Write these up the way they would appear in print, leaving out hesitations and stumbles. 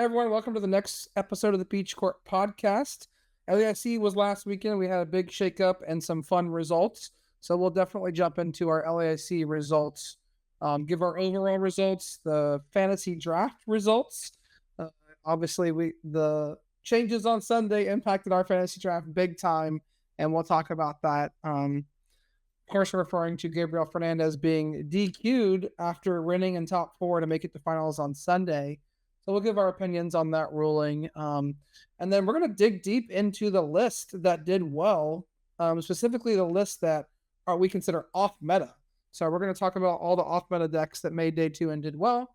Hey everyone, welcome to the next episode of the Peach Court podcast. LAIC was last weekend. We had a big shakeup and some fun results. So we'll definitely jump into our LAIC results, give our overall results, the fantasy draft results. Uh, Obviously, the changes on Sunday impacted our fantasy draft big time, and we'll talk about that. Of course, referring to Gabriel Fernandez being DQ'd after winning in top four to make it to finals on Sunday. So we'll give our opinions on that ruling. And then we're going to dig deep into the list that did well, specifically the list that we consider off meta. So we're going to talk about all the off meta decks that made day two and did well.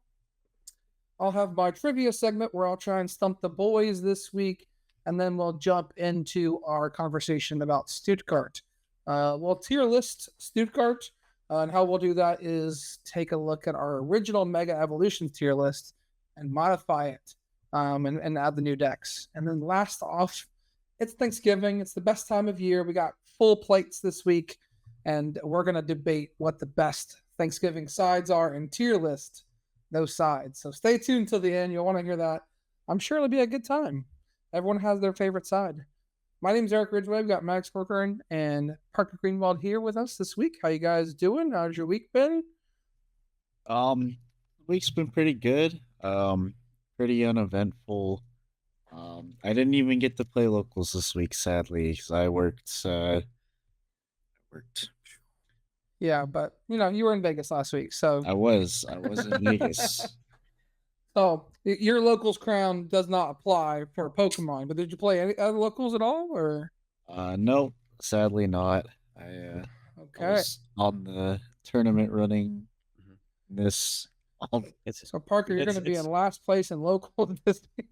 I'll have my trivia segment where I'll try and stump the boys this week. And then we'll jump into our conversation about Stuttgart. We'll tier list Stuttgart. And how we'll do that is take a look at our original Mega Evolution tier list and modify it and add the new decks. And then last off, it's Thanksgiving. It's the best time of year. We got full plates this week, and we're going to debate what the best Thanksgiving sides are and tier list those sides. So stay tuned till the end. You'll want to hear that. I'm sure it'll be a good time. Everyone has their favorite side. My name's Eric Ridgway. We've got Max Corcoran and Parker Greenwald here with us this week. How you guys doing? How's your week been? Week's been pretty good. Pretty uneventful. I didn't even get to play locals this week, sadly, because I worked. Yeah, but you were in Vegas last week, so I was in Vegas. So your locals crown does not apply for Pokemon. But did you play any other locals at all, or? No, sadly not. I was on the tournament running this. So Parker, you're going to be in last place in local this week.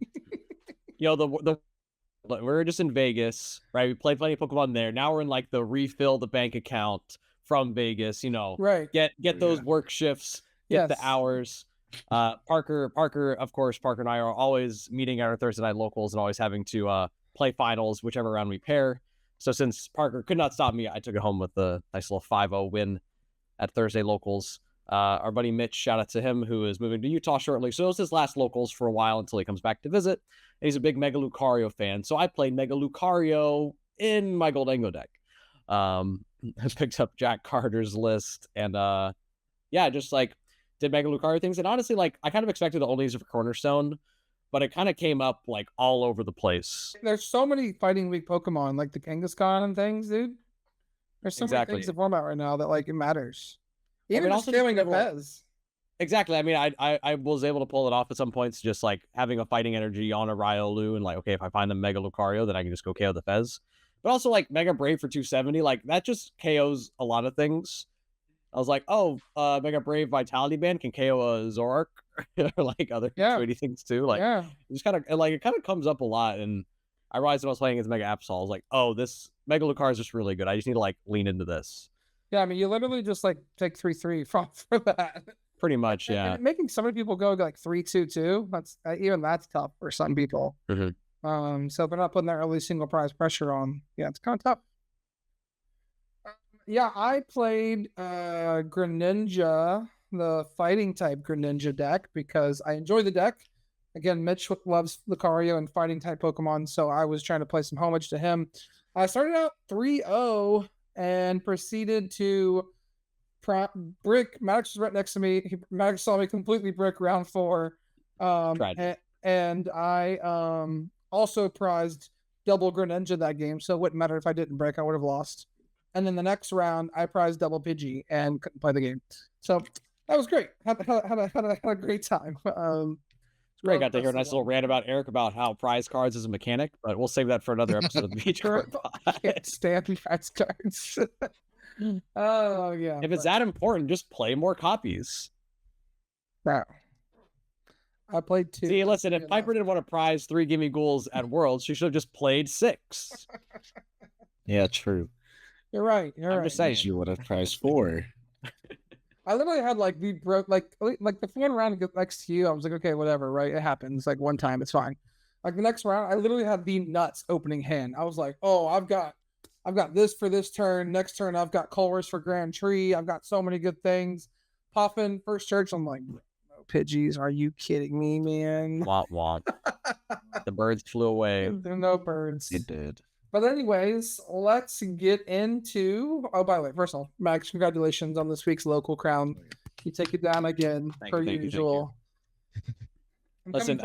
We're just in Vegas, right? We played plenty of Pokemon there. Now we're in like the refill the bank account from Vegas. Right? Get those work shifts, get the hours. Parker, of course, Parker and I are always meeting at our Thursday night locals and always having to play finals, whichever round we pair. So since Parker could not stop me, I took it home with a nice little 5-0 win at Thursday locals. Our buddy Mitch, shout out to him, who is moving to Utah shortly. So it was his last locals for a while until he comes back to visit. And he's a big Mega Lucario fan. So I played Mega Lucario in my Goldango deck. I picked up Jack Carter's list and just like did Mega Lucario things. And honestly, like I kind of expected to only use it for Cornerstone, but it kind of came up like all over the place. There's so many fighting week Pokemon, like the Kangaskhan and things, dude. There's so many things to form out right now that like it matters. Even just scaling a Fez. Exactly. I mean, I was able to pull it off at some points, just like having a fighting energy on a Riolu and like, okay, if I find the Mega Lucario, then I can just go KO the Fez. But also like Mega Brave for 270, like that just KOs a lot of things. I was like, oh, Mega Brave Vitality Band can KO a Zoroark or like other shady things too. Like, just kind of like it kind of comes up a lot. And I realized when I was playing against Mega Absol, I was like, oh, this Mega Lucario is just really good. I just need to like lean into this. Yeah, I mean, you literally just like take 3-3 for that. Pretty much, yeah. And making so many people go like 3-2-2, that's tough for some people. Mm-hmm. So they're not putting that early single prize pressure on. Yeah, it's kind of tough. I played Greninja, the fighting type Greninja deck, because I enjoy the deck. Again, Mitch loves Lucario and fighting type Pokemon, so I was trying to play some homage to him. I started out 3-0 and proceeded to brick. Maddox was right next to me. Maddox saw me completely brick round 4. And I also prized double Greninja that game, so it wouldn't matter if I didn't break, I would have lost. And then the next round, I prized double Pidgey and couldn't play the game. So that was great. Had a great time. Great. Got to hear a nice little rant about Eric about how prize cards is a mechanic, but we'll save that for another episode of the Peach Court. I can't stand prize cards. Oh, yeah. If it's that important, just play more copies. Wow. I played 2. See, listen, if Piper didn't want to prize 3 Gimme Ghouls at Worlds, she should have just played 6. Yeah, true. You're right. I'm just saying you would have prized 4. I literally had like the the fan round next to you. I was like, okay, whatever, right? It happens like one time, it's fine. Like the next round, I literally had the nuts opening hand. I was like, oh, I've got this for this turn. Next turn, I've got Colress for Grand Tree. I've got so many good things. Poffin, First Church. I'm like, Pidgeys. Are you kidding me, man? Womp womp. The birds flew away. There are no birds. It did. But anyways, let's get into. Oh, by the way, first of all, Max, congratulations on this week's local crown. You take it down again per usual. Listen,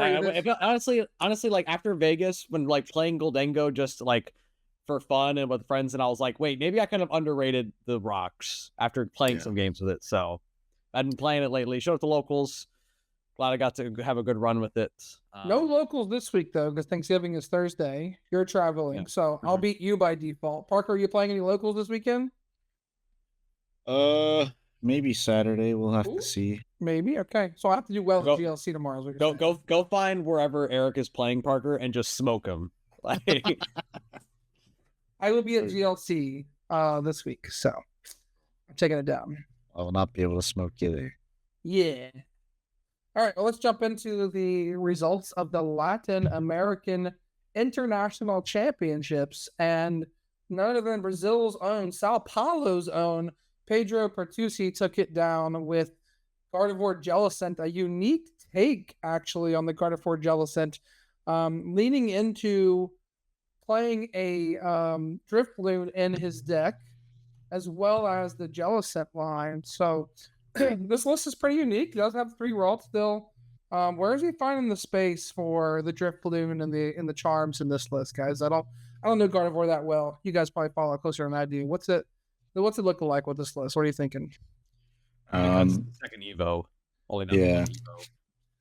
honestly, like after Vegas, when like playing Goldengo just like for fun and with friends, and I was like, wait, maybe I kind of underrated the rocks after playing some games with it. So I've been playing it lately. Showed it to locals. Glad I got to have a good run with it. No locals this week though, because Thanksgiving is Thursday. You're traveling, so I'll beat you by default. Parker, are you playing any locals this weekend? Maybe Saturday. We'll have to see. Maybe. Okay, so I have to do well at GLC tomorrow. Go find wherever Eric is playing, Parker, and just smoke him. Like, I will be at GLC this week, so I'm taking it down. I will not be able to smoke either. Yeah. All right, well, let's jump into the results of the Latin American International Championships. And none other than Brazil's own, Sao Paulo's own, Pedro Pertusi took it down with Gardevoir Jellicent, a unique take, actually, on the Gardevoir Jellicent, leaning into playing a Drifloon in his deck, as well as the Jellicent line. So this list is pretty unique. It does have 3 Ralts still. Where is he finding the space for the Drifloon and the charms in this list, guys? I don't know Gardevoir that well. You guys probably follow closer than I do. What's it looking like with this list? What are you thinking? Second Evo. Only Evo.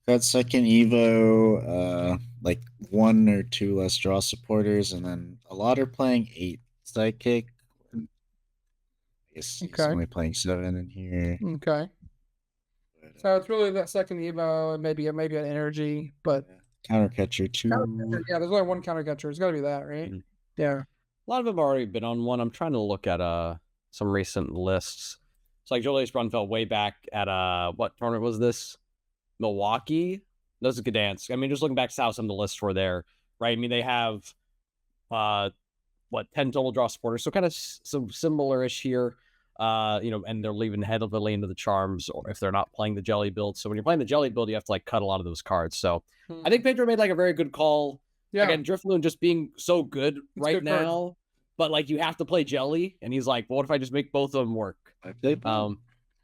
Got second Evo, like 1 or 2 less draw supporters, and then a lot are playing 8 Sidekick. He's only playing 7 in here. Okay. So it's really that second Evo and maybe an energy, but Countercatcher 2. Yeah, there's only 1 countercatcher. It's got to be that, right? Mm-hmm. Yeah. A lot of them have already been on one. I'm trying to look at some recent lists. So like Julius Brunfeld way back at what tournament was this? Milwaukee. Those are Gdansk. I mean, just looking back to how some of the lists were there, right? I mean, they have 10 total draw supporters, so kind of some similar-ish here. And they're leaving heavily into the charms, or if they're not playing the jelly build. So when you're playing the jelly build, you have to like cut a lot of those cards. So I think Pedro made like a very good call. Yeah. Again, Drifloon just being so good now, but like you have to play jelly, and he's like, well, what if I just make both of them work?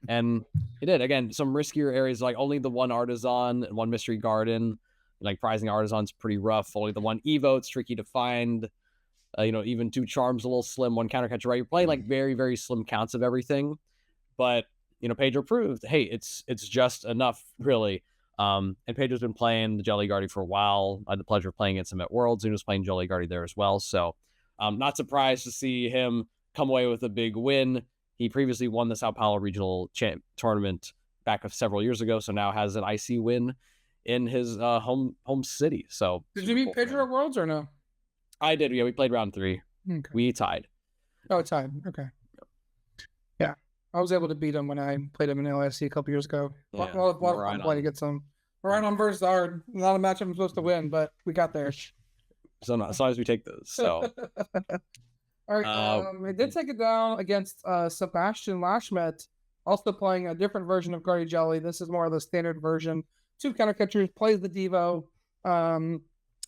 And he did. Again, some riskier areas, like only the 1 Artisan and 1 Mystery Garden. Like prizing Artisan's pretty rough. Only the 1 Evo, it's tricky to find. Even 2 charms, a little slim, 1 countercatcher, right? You're playing like very, very slim counts of everything. But, Pedro proved, hey, it's just enough, really. And Pedro's been playing the Jelly Guardy for a while. I had the pleasure of playing against him at Worlds. He was playing Jelly Guardy there as well. So not surprised to see him come away with a big win. He previously won the Sao Paulo Regional Tournament back several years ago, so now has an IC win in his home city. So did you meet Pedro at Worlds or no? I did. Yeah, we played round 3. Okay. We tied. Oh, tied. Okay. Yeah, I was able to beat him when I played him in LSC a couple years ago. Yeah, a lot of fun playing to get some. Right on versus hard. Not a match I'm supposed to win, but we got there. So as long as we take those. So. All right. It did take it down against Sebastian Lashmet, also playing a different version of Guardy Jelly. This is more of the standard version. 2 countercatchers, plays the Devo.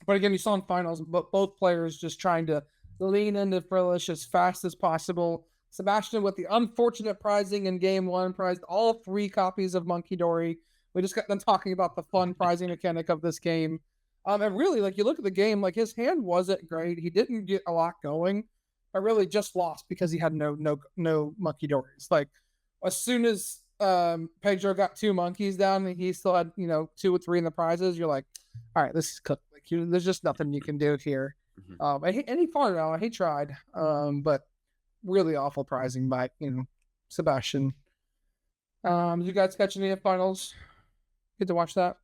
But again, you saw in finals, but both players just trying to lean into Frillish as fast as possible. Sebastian, with the unfortunate prizing in game 1, prized all 3 copies of Monkey Dory. We just got them talking about the fun prizing mechanic of this game. And really, like, you look at the game, like, his hand wasn't great. He didn't get a lot going. I really just lost because he had no Monkey Dories. Like, as soon as Pedro got 2 monkeys down and he still had, 2 or 3 in the prizes, you're like, all right, this is cooked. Like, there's just nothing you can do here. Mm-hmm. And he fought it out. He tried, but really awful prizing by, Sebastian. Did you guys catch any of the finals? Get to watch that?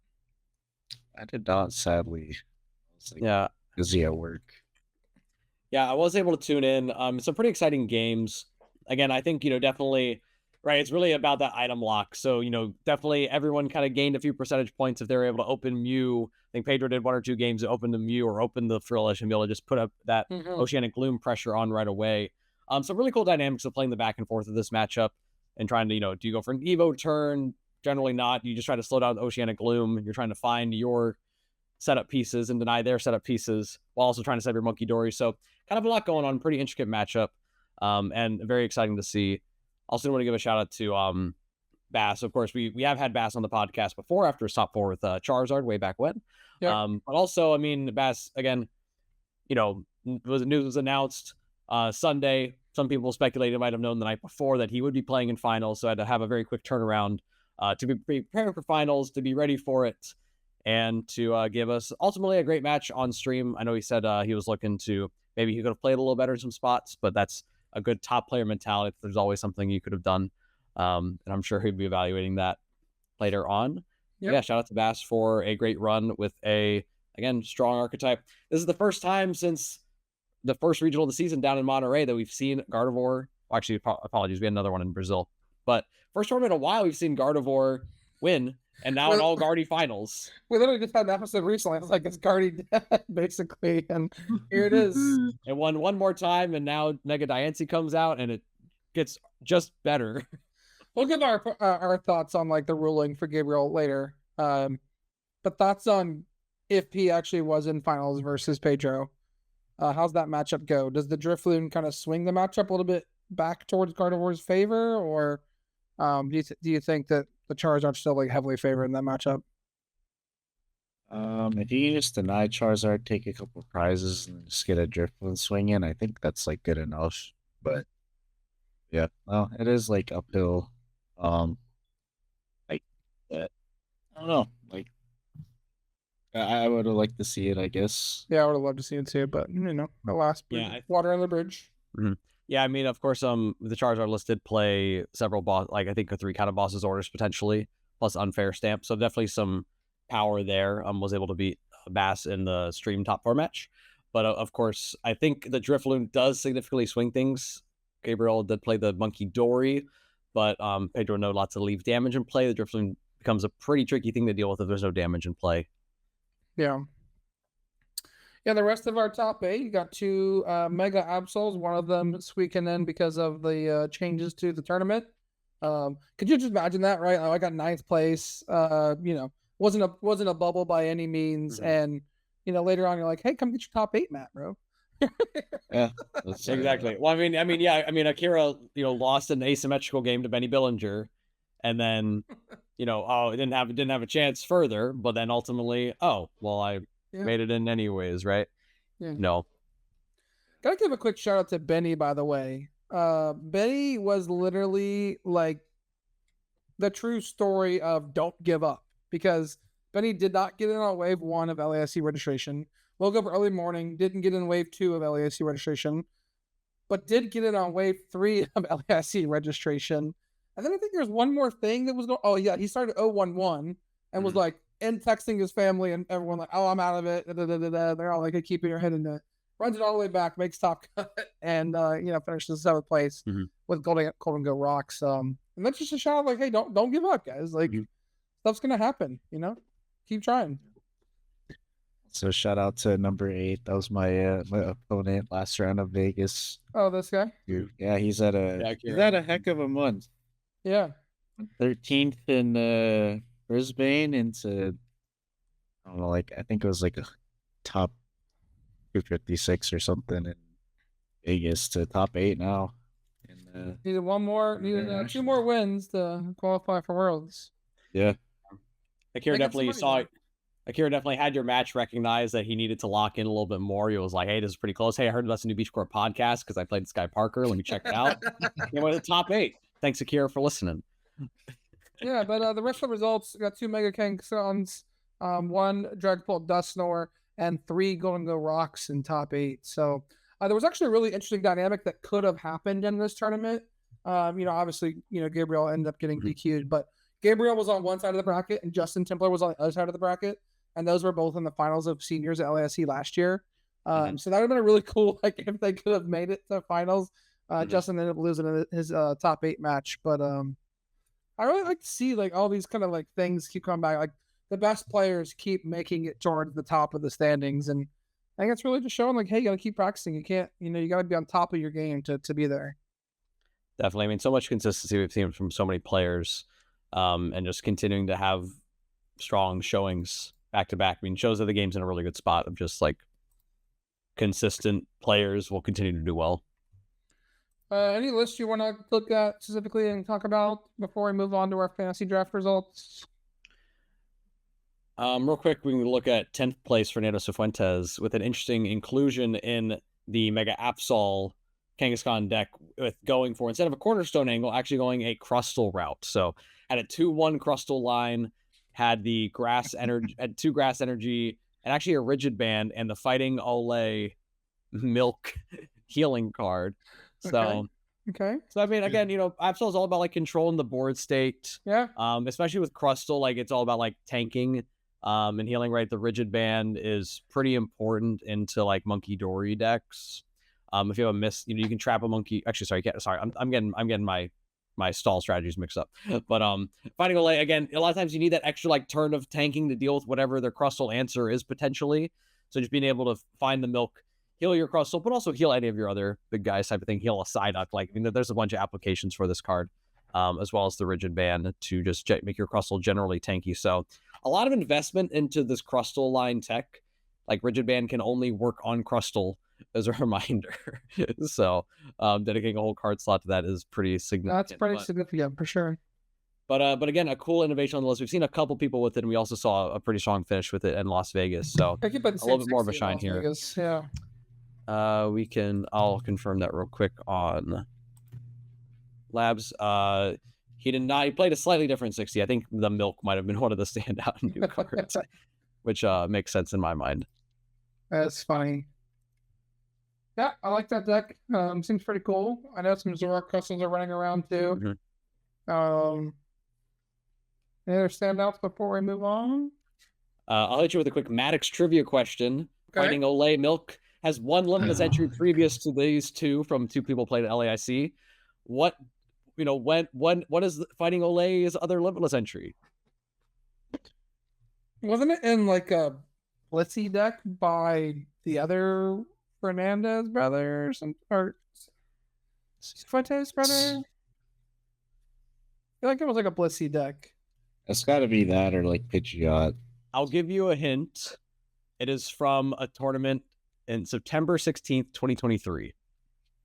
I did not, sadly. Yeah. Busy at work. Yeah, I was able to tune in. Some pretty exciting games. Again, I think, definitely, right, it's really about that item lock. So, definitely everyone kind of gained a few percentage points if they were able to open Mew. I think Pedro did 1 or 2 games that opened the Mew or opened the Frillish and be able to just put up that Oceanic Gloom pressure on right away. Some really cool dynamics of playing the back and forth of this matchup and trying to, do you go for an Evo turn, generally not. You just try to slow down the Oceanic Gloom. You're trying to find your setup pieces and deny their setup pieces while also trying to set your Monkey Dory. So kind of a lot going on. Pretty intricate matchup, and very exciting to see. Also want to give a shout out to Bass. Of course, we have had Bass on the podcast before after his top 4 with Charizard way back when. Yep. But also, I mean, Bass, again, news was announced Sunday. Some people speculated, might have known the night before that he would be playing in finals, so I had to have a very quick turnaround to be prepared for finals, to be ready for it, and to give us ultimately a great match on stream. I know he said he was looking to, maybe he could have played a little better in some spots, but that's a good top player mentality. There's always something you could have done, and I'm sure he'd be evaluating that later on. Yep. Yeah, shout out to Bass for a great run with a, again, strong archetype. This is the first time since the first regional of the season down in Monterey that we've seen Gardevoir. Well, actually, apologies, we had another one in Brazil. But first tournament in a while we've seen Gardevoir win, and now in all Guardy finals. We literally just had an episode recently. It's like it's Guardy dead, basically, and here it is. It won one more time, and now Mega Diancie comes out, and it gets just better. We'll give our thoughts on like the ruling for Gabriel later. But thoughts on if he actually was in finals versus Pedro. How's that matchup go? Does the Drifloon kind of swing the matchup a little bit back towards Gardevoir's favor, or do you think that the Charizard's still like heavily favored in that matchup? If you can just deny Charizard, take a couple prizes, and just get a Drifloon swing in, I think that's like good enough. But yeah, well, it is like uphill. I don't know. Like, I would have liked to see it, I guess. Yeah, I would have loved to see it too, but alas, water on the bridge. Mm-hmm. Yeah, I mean, of course, the Charizard list did play several I think 3 kind of bosses orders potentially, plus unfair stamp. So definitely some power there. Was able to beat Bass in the stream top 4 match. But of course, I think the Drifloon does significantly swing things. Gabriel did play the Monkey Dory, but Pedro know lots of leave damage in play. The Drifloon becomes a pretty tricky thing to deal with if there's no damage in play. Yeah. Yeah, the rest of our top 8, you got 2 Mega Absols, one of them squeaking in because of the changes to the tournament. Could you just imagine that, right? I got 9th place, wasn't a bubble by any means. Mm-hmm. And, later on you're like, hey, come get your top 8, Matt, bro. Yeah, exactly. Well, Akira, lost an asymmetrical game to Benny Billinger, and then, it didn't have a chance further, but then ultimately, I made it in anyways, right? Yeah. No. Gotta give a quick shout out to Benny, by the way. Benny was literally like the true story of don't give up, because Benny did not get in on wave 1 of LASC registration. Woke up early morning, didn't get in wave 2 of LASC registration, but did get in on wave 3 of LASC registration. And then I think there's one more thing that was going. Oh yeah, he started 011 and was like texting his family and everyone like, oh, I'm out of it. They're all like, hey, keeping your head in the. Runs it all the way back, makes top cut, and finishes 7th place with Golden Go Rocks. And that's just a shout out like, hey, don't give up, guys. Like stuff's gonna happen. Keep trying. So shout out to number 8. That was my my opponent last round of Vegas. Oh, this guy? Yeah, he's had a heck of a month. Yeah. 13th in Brisbane into, I don't know, I think it was like a top 256 or something in Vegas to top 8 now. And, needed 2 more wins to qualify for Worlds. Yeah. Akira definitely had your match recognized that he needed to lock in a little bit more. He was like, hey, this is pretty close. Hey, I heard about the new Beach Court podcast because I played this guy Parker. Let me check it out. He went to the top 8. Thanks, Akira, for listening. Yeah, but the rest of the results, got 2 Mega Kangaskhan's, 1 Dragapult Dusknoir, and 3 Golden Go Rocks in top 8. So there was actually a really interesting dynamic that could have happened in this tournament. Obviously, Gabriel ended up getting DQ'd, but Gabriel was on one side of the bracket and Justin Templar was on the other side of the bracket. And those were both in the finals of seniors at LASC last year. So that would have been a really cool, if they could have made it to finals. Justin ended up losing his top 8 match. But I really like to see all these kind of things keep coming back. The best players keep making it towards the top of the standings. And I think it's really just showing hey, you got to keep practicing. You can't, you got to be on top of your game to be there. Definitely. I mean, so much consistency we've seen from so many players. and just continuing to have strong showings back to back. I mean, shows that the game's in a really good spot of just like consistent players will continue to do well. Any list you want to look at specifically and talk about before we move on to our fantasy draft results? Real quick, we can look at 10th place Fernando Cifuentes with an interesting inclusion in the Mega Absol Kangaskhan deck with going for, instead of a cornerstone angle, actually going a Crustal route. So had a 2-1 Crustal line, had the grass energy, had 2 grass energy, and actually a rigid band and the Fighting Ole Milk healing card. So okay. So I mean, again, Absol is all about like controlling the board state. Yeah. Especially with Crustal, like it's all about like tanking and healing, right? The rigid band is pretty important into like Monkey Dory decks. If you have a miss, you can trap a monkey. Actually, sorry, I'm getting my stall strategies mixed up. But Fighting Ole, again, a lot of times you need that extra like turn of tanking to deal with whatever their Crustal answer is potentially. So just being able to find the milk, heal your Crustal, but also heal any of your other big guys type of thing. Heal a Psyduck. Like, I mean, there's a bunch of applications for this card, as well as the rigid band to just make your Crustal generally tanky. So a lot of investment into this Crustal line tech. Like rigid band can only work on Crustal as a reminder. So dedicating a whole card slot to that is pretty significant. That's pretty significant for sure. But again, a cool innovation on the list. We've seen a couple people with it, and we also saw a pretty strong finish with it in Las Vegas. So a little bit more of a shine here. Vegas. Yeah. I'll confirm that real quick on Labs. He played a slightly different 60. I think the milk might have been one of the standout new cards, which makes sense in my mind. That's funny. Yeah, I like that deck. Seems pretty cool. I know some Zorak Crystals are running around too. Mm-hmm. Any other standouts before we move on? I'll hit you with a quick Maddox trivia question. Okay. Fighting Ole Milk has one limitless entry previous to these two from 2 people played at LAIC. What is Fighting Ole's other limitless entry? Wasn't it in like a Blitzy deck by the other Fernandez brother or some, or Fuentes brother? I feel like it was like a Blitzy deck. It's got to be that or like Pidgeot. I'll give you a hint. It is from a tournament in September 16th, 2023.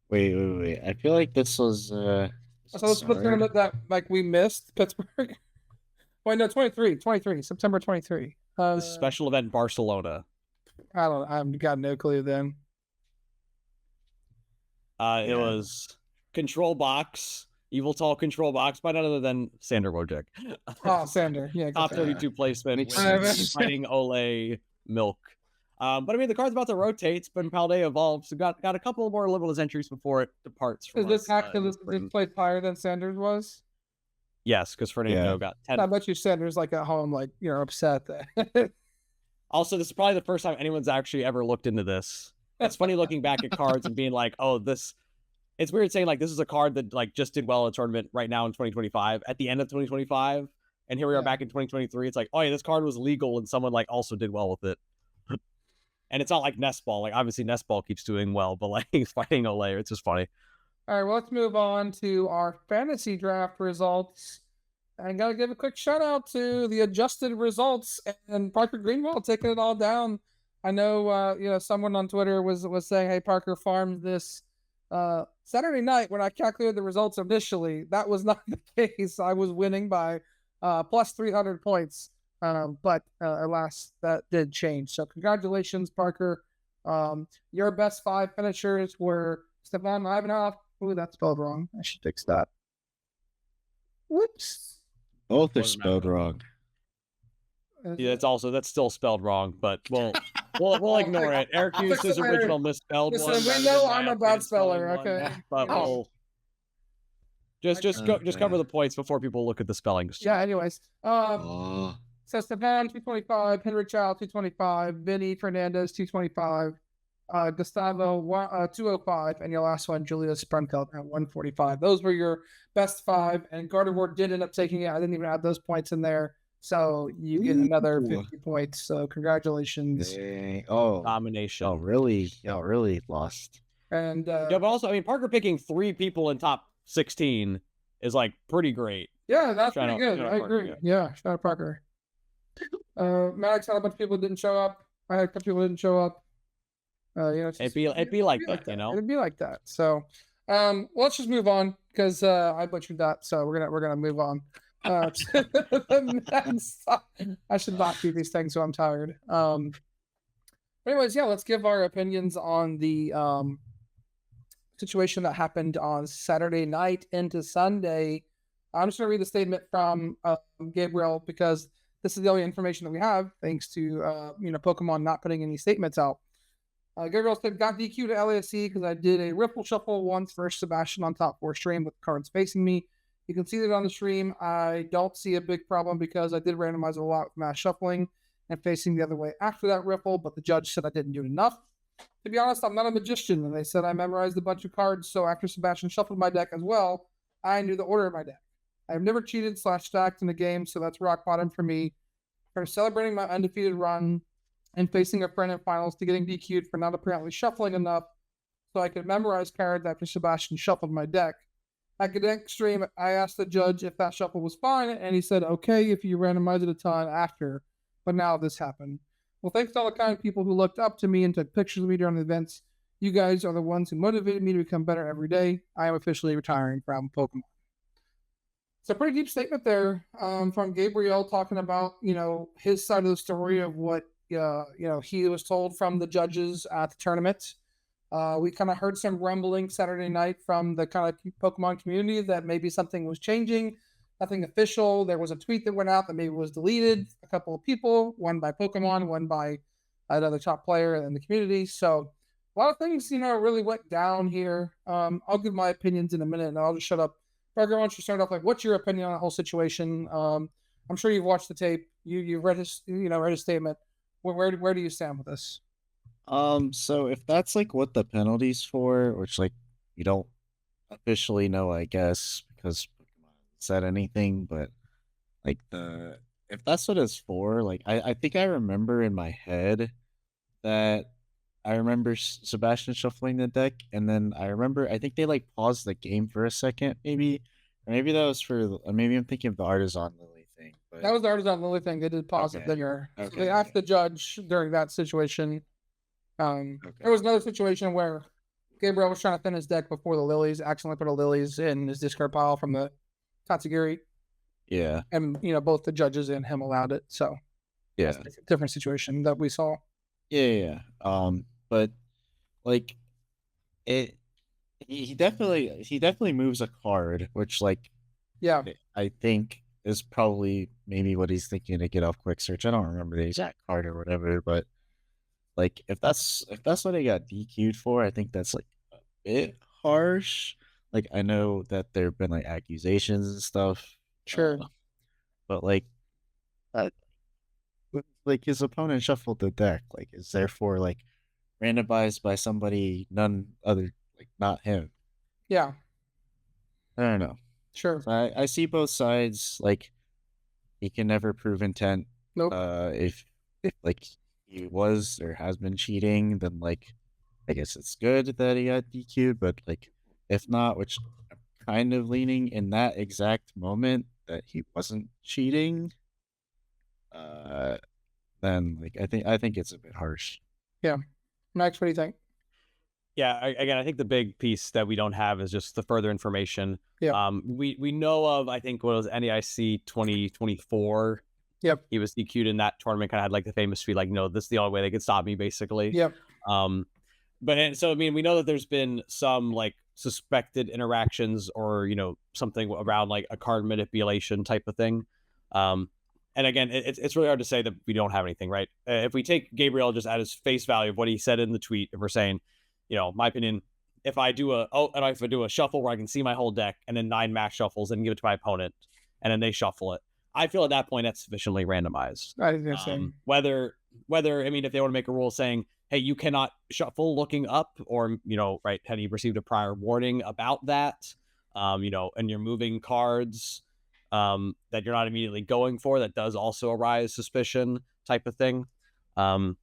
Wait. I feel like this was So this was the tournament that like we missed, Pittsburgh. Wait, no, 23, September 23. Special event in Barcelona. I've got no clue then. It was Control Box, Evil Tall Control Box by none other than Sander Wojcik. Oh, Sander. Yeah. Top 32 placement with Fighting Ole Milk. But I mean, the card's about to rotate, but Paldea evolves. So got a couple more limitless entries before it departs from Is this actually this played higher than Sanders was? Yes, because Fernando got 10. I bet you Sanders like at home, like you're upset that. Also, this is probably the first time anyone's actually ever looked into this. It's funny looking back at cards and being like, oh, this. It's weird saying like this is a card that like just did well in a tournament right now in 2025 at the end of 2025, and here we are back in 2023. It's like, oh yeah, this card was legal and someone like also did well with it. And it's not like Nest Ball. Like obviously Nest Ball keeps doing well, but like Fighting Ole, it's just funny. All right, well, let's move on to our fantasy draft results. I gotta give a quick shout out to the adjusted results and Parker Greenwald taking it all down. I know, someone on Twitter was saying, "Hey, Parker farmed this Saturday night." When I calculated the results initially, that was not the case. I was winning by plus 300 points, but alas, that did change. So congratulations, Parker. Your best 5 finishers were Stefan Ivanov. Ooh, that's spelled wrong. I should fix that. Whoops. Both are spelled wrong. Yeah, that's still spelled wrong, but we'll ignore it. Eric used his original misspelled one. We know I'm a bad speller, okay? But we'll just cover the points before people look at the spellings. Yeah. Anyways, so Stefan 225, Henry Child 225, Vinny Fernandez 225, Gustavo 205, and your last one, Julia Sprunfeld at 145. Those were your best 5, and Gardevoir did end up taking it. I didn't even add those points in there, so you get another 50 points. So congratulations. Domination. Oh, really? Y'all really lost. And yeah, but also, I mean, Parker picking 3 people in top 16 is like pretty great. Yeah, that's pretty good. I agree. Yeah, shout out Parker. Maddox had a bunch of people didn't show up. I had a couple people didn't show up. It'd be like that, you know. It'd be like that. So, let's just move on because I butchered that. So we're gonna move on. To the next. I should not do these things, so I'm tired. Anyways, yeah, let's give our opinions on the situation that happened on Saturday night into Sunday. I'm just gonna read the statement from Gabriel because this is the only information that we have, thanks to Pokemon not putting any statements out. Gabriel said, got DQ to LAFC because I did a Ripple Shuffle once versus Sebastian on top 4 stream with cards facing me. You can see that on the stream. I don't see a big problem because I did randomize a lot with mass shuffling and facing the other way after that Ripple, but the judge said I didn't do enough. To be honest, I'm not a magician, and they said I memorized a bunch of cards, so after Sebastian shuffled my deck as well, I knew the order of my deck. I've never cheated / stacked in a game, so that's rock bottom for me. From celebrating my undefeated run and facing a friend in finals to getting DQ'd for not apparently shuffling enough so I could memorize cards after Sebastian shuffled my deck. At Cadet stream, I asked the judge if that shuffle was fine, and he said, okay, if you randomize it a ton after, but now this happened. Well, thanks to all the kind people who looked up to me and took pictures of me during the events. You guys are the ones who motivated me to become better every day. I am officially retiring from Pokemon. It's a pretty deep statement there from Gabriel talking about, his side of the story of what, he was told from the judges at the tournament. We kind of heard some rumbling Saturday night from the kind of Pokemon community that maybe something was changing. Nothing official. There was a tweet that went out that maybe was deleted. A couple of people, one by Pokemon, one by another top player in the community. So a lot of things, really went down here. I'll give my opinions in a minute, and I'll just shut up. Parker, why don't you start off? Like, what's your opinion on the whole situation? I'm sure you've watched the tape. You've read his, read his statement. Where do you stand with this? So if that's like what the penalty's for, which like you don't officially know, I guess, because Pokemon said anything, but like if that's what it's for, like I think I remember in my head that I remember Sebastian shuffling the deck, and then I think they like paused the game for a second, maybe, or maybe that was for maybe I'm thinking of the Artisan Lily thing. But that was the Artisan Lily thing. They did pause it there. Okay. So they asked the judge during that situation. There was another situation where Gabriel was trying to thin his deck before the Lilies, accidentally put a Lilies in his discard pile from the Tatsugiri. Yeah. And, both the judges and him allowed it. So, yeah. That's a different situation that we saw. Yeah. But like he definitely moves a card, which like, yeah, I think is probably maybe what he's thinking to get off quick search. I don't remember the exact card or whatever, but like if that's what he got DQ'd for, I think that's like a bit harsh. Like I know that there have been like accusations and stuff. Sure. But like like his opponent shuffled the deck, like is therefore like randomized by somebody none other, like not him. Yeah. I don't know. Sure. So I see both sides. Like he can never prove intent. Nope. If like he was or has been cheating, then like I guess it's good that he got DQ'd, but like if not, which I'm kind of leaning in that exact moment that he wasn't cheating, then like I think it's a bit harsh. Yeah. Max, what do you think? Yeah, again, I think the big piece that we don't have is just the further information. Yeah. We know of, I think, what was NAIC 2024. Yep. He was DQ'd in that tournament, kind of had like the famous tweet, like, no, this is the only way they could stop me, basically. Yep. But so, I mean, we know that there's been some like suspected interactions or, something around like a card manipulation type of thing. And again, it's really hard to say that we don't have anything, right? If we take Gabriel just at his face value of what he said in the tweet, if we're saying, my opinion, if I do a shuffle where I can see my whole deck and then 9 max shuffles and give it to my opponent and then they shuffle it, I feel at that point that's sufficiently randomized. I was gonna say whether I mean, if they want to make a rule saying, hey, you cannot shuffle looking up, or right, had he received a prior warning about that, and you're moving cards that you're not immediately going for, that does also arise suspicion type of thing. I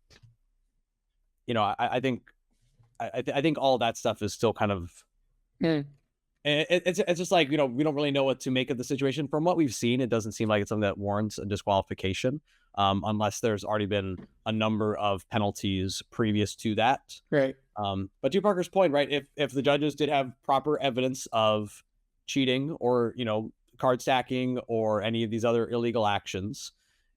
think all that stuff is still kind of it's just like, we don't really know what to make of the situation. From what we've seen, it doesn't seem like it's something that warrants a disqualification, unless there's already been a number of penalties previous to that. Right. But to Parker's point, right, if the judges did have proper evidence of cheating or, card stacking or any of these other illegal actions,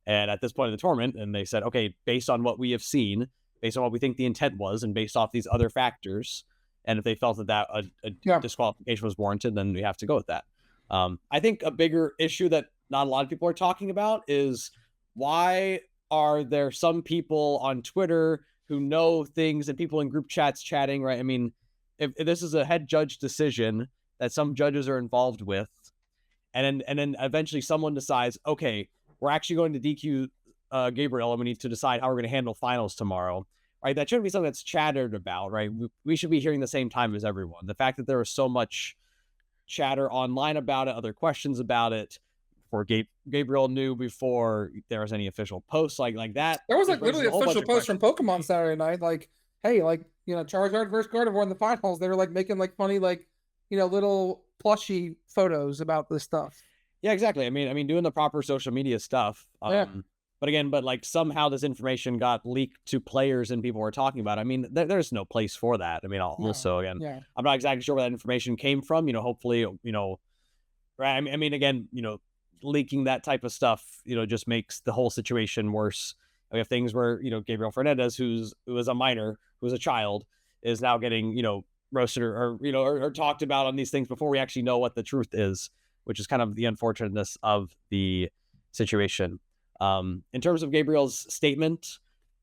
and at this point in the tournament, and they said, okay, based on what we have seen, based on what we think the intent was, and based off these other factors, and if they felt that a disqualification was warranted, then we have to go with that. I think a bigger issue that not a lot of people are talking about is, why are there some people on Twitter who know things and people in group chats chatting, right? I mean, if this is a head judge decision that some judges are involved with, and then eventually someone decides, okay, we're actually going to DQ Gabriel, and we need to decide how we're going to handle finals tomorrow, right? That shouldn't be something that's chattered about, right? We should be hearing the same time as everyone. The fact that there was so much chatter online about it, other questions about it, for Gabriel knew before there was any official posts like that. There was like literally official posts from Pokemon Saturday night, like, hey, like, Charizard versus Gardevoir in the finals. They were like making like funny, like, little plushy photos about this stuff. Yeah, exactly. I mean, doing the proper social media stuff. Yeah. But like somehow this information got leaked to players and people were talking about it. I mean, there's no place for that. I mean, also, again, I'm not exactly sure where that information came from. Hopefully, right. I mean, again, leaking that type of stuff, just makes the whole situation worse. We have things where, Gabriel Fernandez, who was a minor, who was a child, is now getting, roasted or talked about on these things before we actually know what the truth is, which is kind of the unfortunateness of the situation. In terms of Gabriel's statement,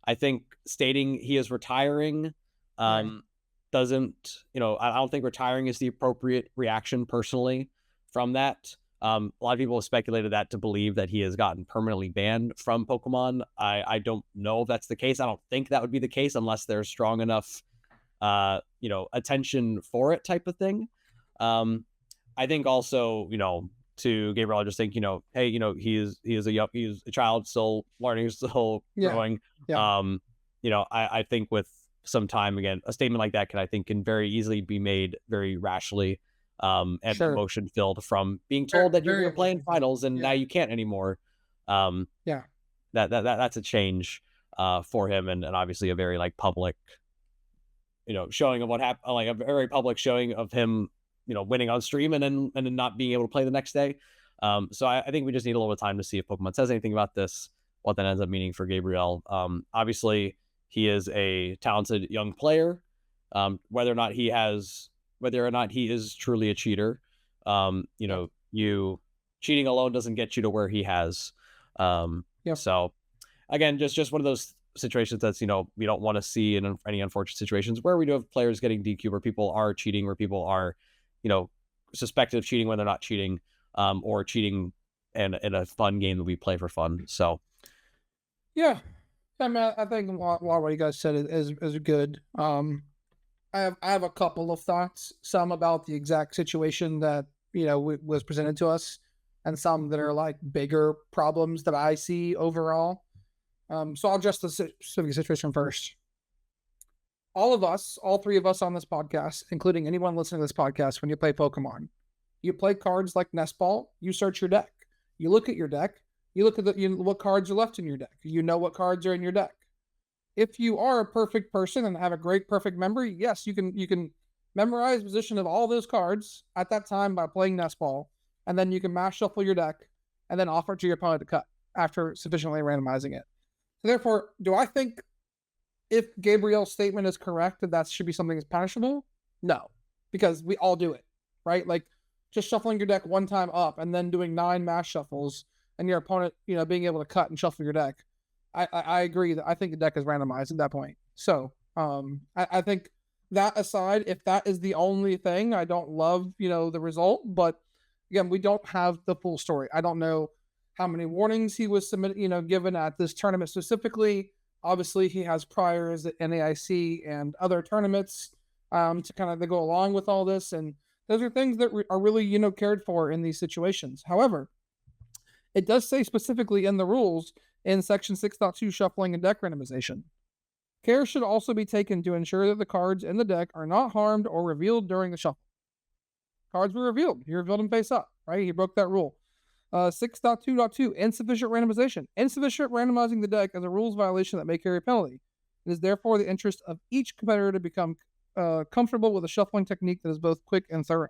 I think stating he is retiring doesn't, I don't think retiring is the appropriate reaction personally from that. A lot of people have speculated that to believe that he has gotten permanently banned from Pokemon. I don't know if that's the case. I don't think that would be the case unless there's strong enough, attention for it type of thing. I think also, to Gabriel, I just think, hey, he is a child, still learning, still growing. Yeah. I think with some time, again, a statement like that can very easily be made very rashly, and emotion filled from being told that you're going to play in finals and now you can't anymore. That's a change for him, and obviously a very like public, showing of what happened, like a very public showing of him, winning on stream and then not being able to play the next day. So I think we just need a little bit of time to see if Pokemon says anything about this, what that ends up meaning for Gabriel. Obviously he is a talented young player. Whether or not he is truly a cheater, you cheating alone doesn't get you to where he has. So again, just one of those situations that's, we don't want to see in any unfortunate situations where we do have players getting DQ, where people are cheating, where people are, suspected of cheating when they're not cheating, or cheating in a fun game that we play for fun. So yeah, I mean, I think a lot of what you guys said is good. I have a couple of thoughts, some about the exact situation that was presented to us, and some that are like bigger problems that I see overall. So I'll address the specific situation first. All three of us on this podcast, including anyone listening to this podcast, when you play Pokemon, you play cards like Nest Ball, you search your deck. You look at your deck, you look at what cards are left in your deck. You know what cards are in your deck. If you are a perfect person and have a great perfect memory, yes, you can memorize the position of all those cards at that time by playing Nest Ball, and then you can mass shuffle your deck and then offer it to your opponent to cut after sufficiently randomizing it. So therefore, do I think if Gabriel's statement is correct that should be something that's punishable? No, because we all do it, right? Like just shuffling your deck one time up and then doing 9 mass shuffles and your opponent, being able to cut and shuffle your deck. I agree that I think the deck is randomized at that point. So I think that aside, if that is the only thing, I don't love, the result. But again, we don't have the full story. I don't know how many warnings he was submitted, given at this tournament specifically. Obviously, he has priors at NAIC and other tournaments to kind of go along with all this. And those are things that are really, cared for in these situations. However, it does say specifically in the rules in Section 6.2, shuffling and deck randomization, care should also be taken to ensure that the cards in the deck are not harmed or revealed during the shuffle. cards were revealed. He revealed them face up, right? He broke that rule. 6.2.2, insufficient randomization. Insufficient randomizing the deck is a rules violation that may carry a penalty. It is therefore the interest of each competitor to become comfortable with a shuffling technique that is both quick and thorough.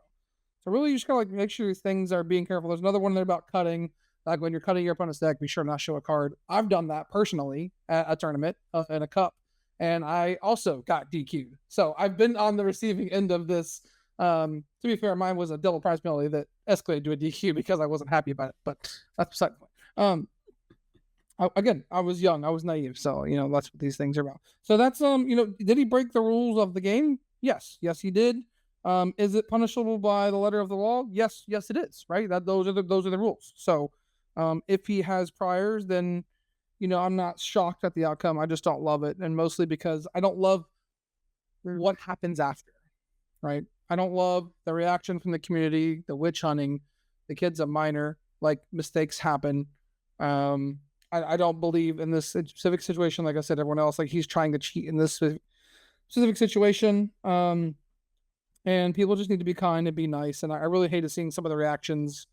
So really, you just gotta like make sure these things are being careful. There's another one there about cutting. Like when you're cutting your opponent's deck, be sure to not show a card. I've done that personally at a tournament in a cup, and I also got DQ'd. So I've been on the receiving end of this. To be fair, mine was a double prize penalty that escalated to a DQ because I wasn't happy about it. But that's beside the point. Again, I was young, I was naive, so that's what these things are about. So that's did he break the rules of the game? Yes, he did. Is it punishable by the letter of the law? Yes, it is. Right. Those are the rules. So, if he has priors, then I'm not shocked at the outcome. I just don't love it, and mostly because I don't love what happens after. Right. I don't love the reaction from the community, the witch hunting. The kid's a minor. Like, mistakes happen. I don't believe in this specific situation. Like I said, everyone else, like, he's trying to cheat in this specific situation. And people just need to be kind and be nice. And I really hated seeing some of the reactions.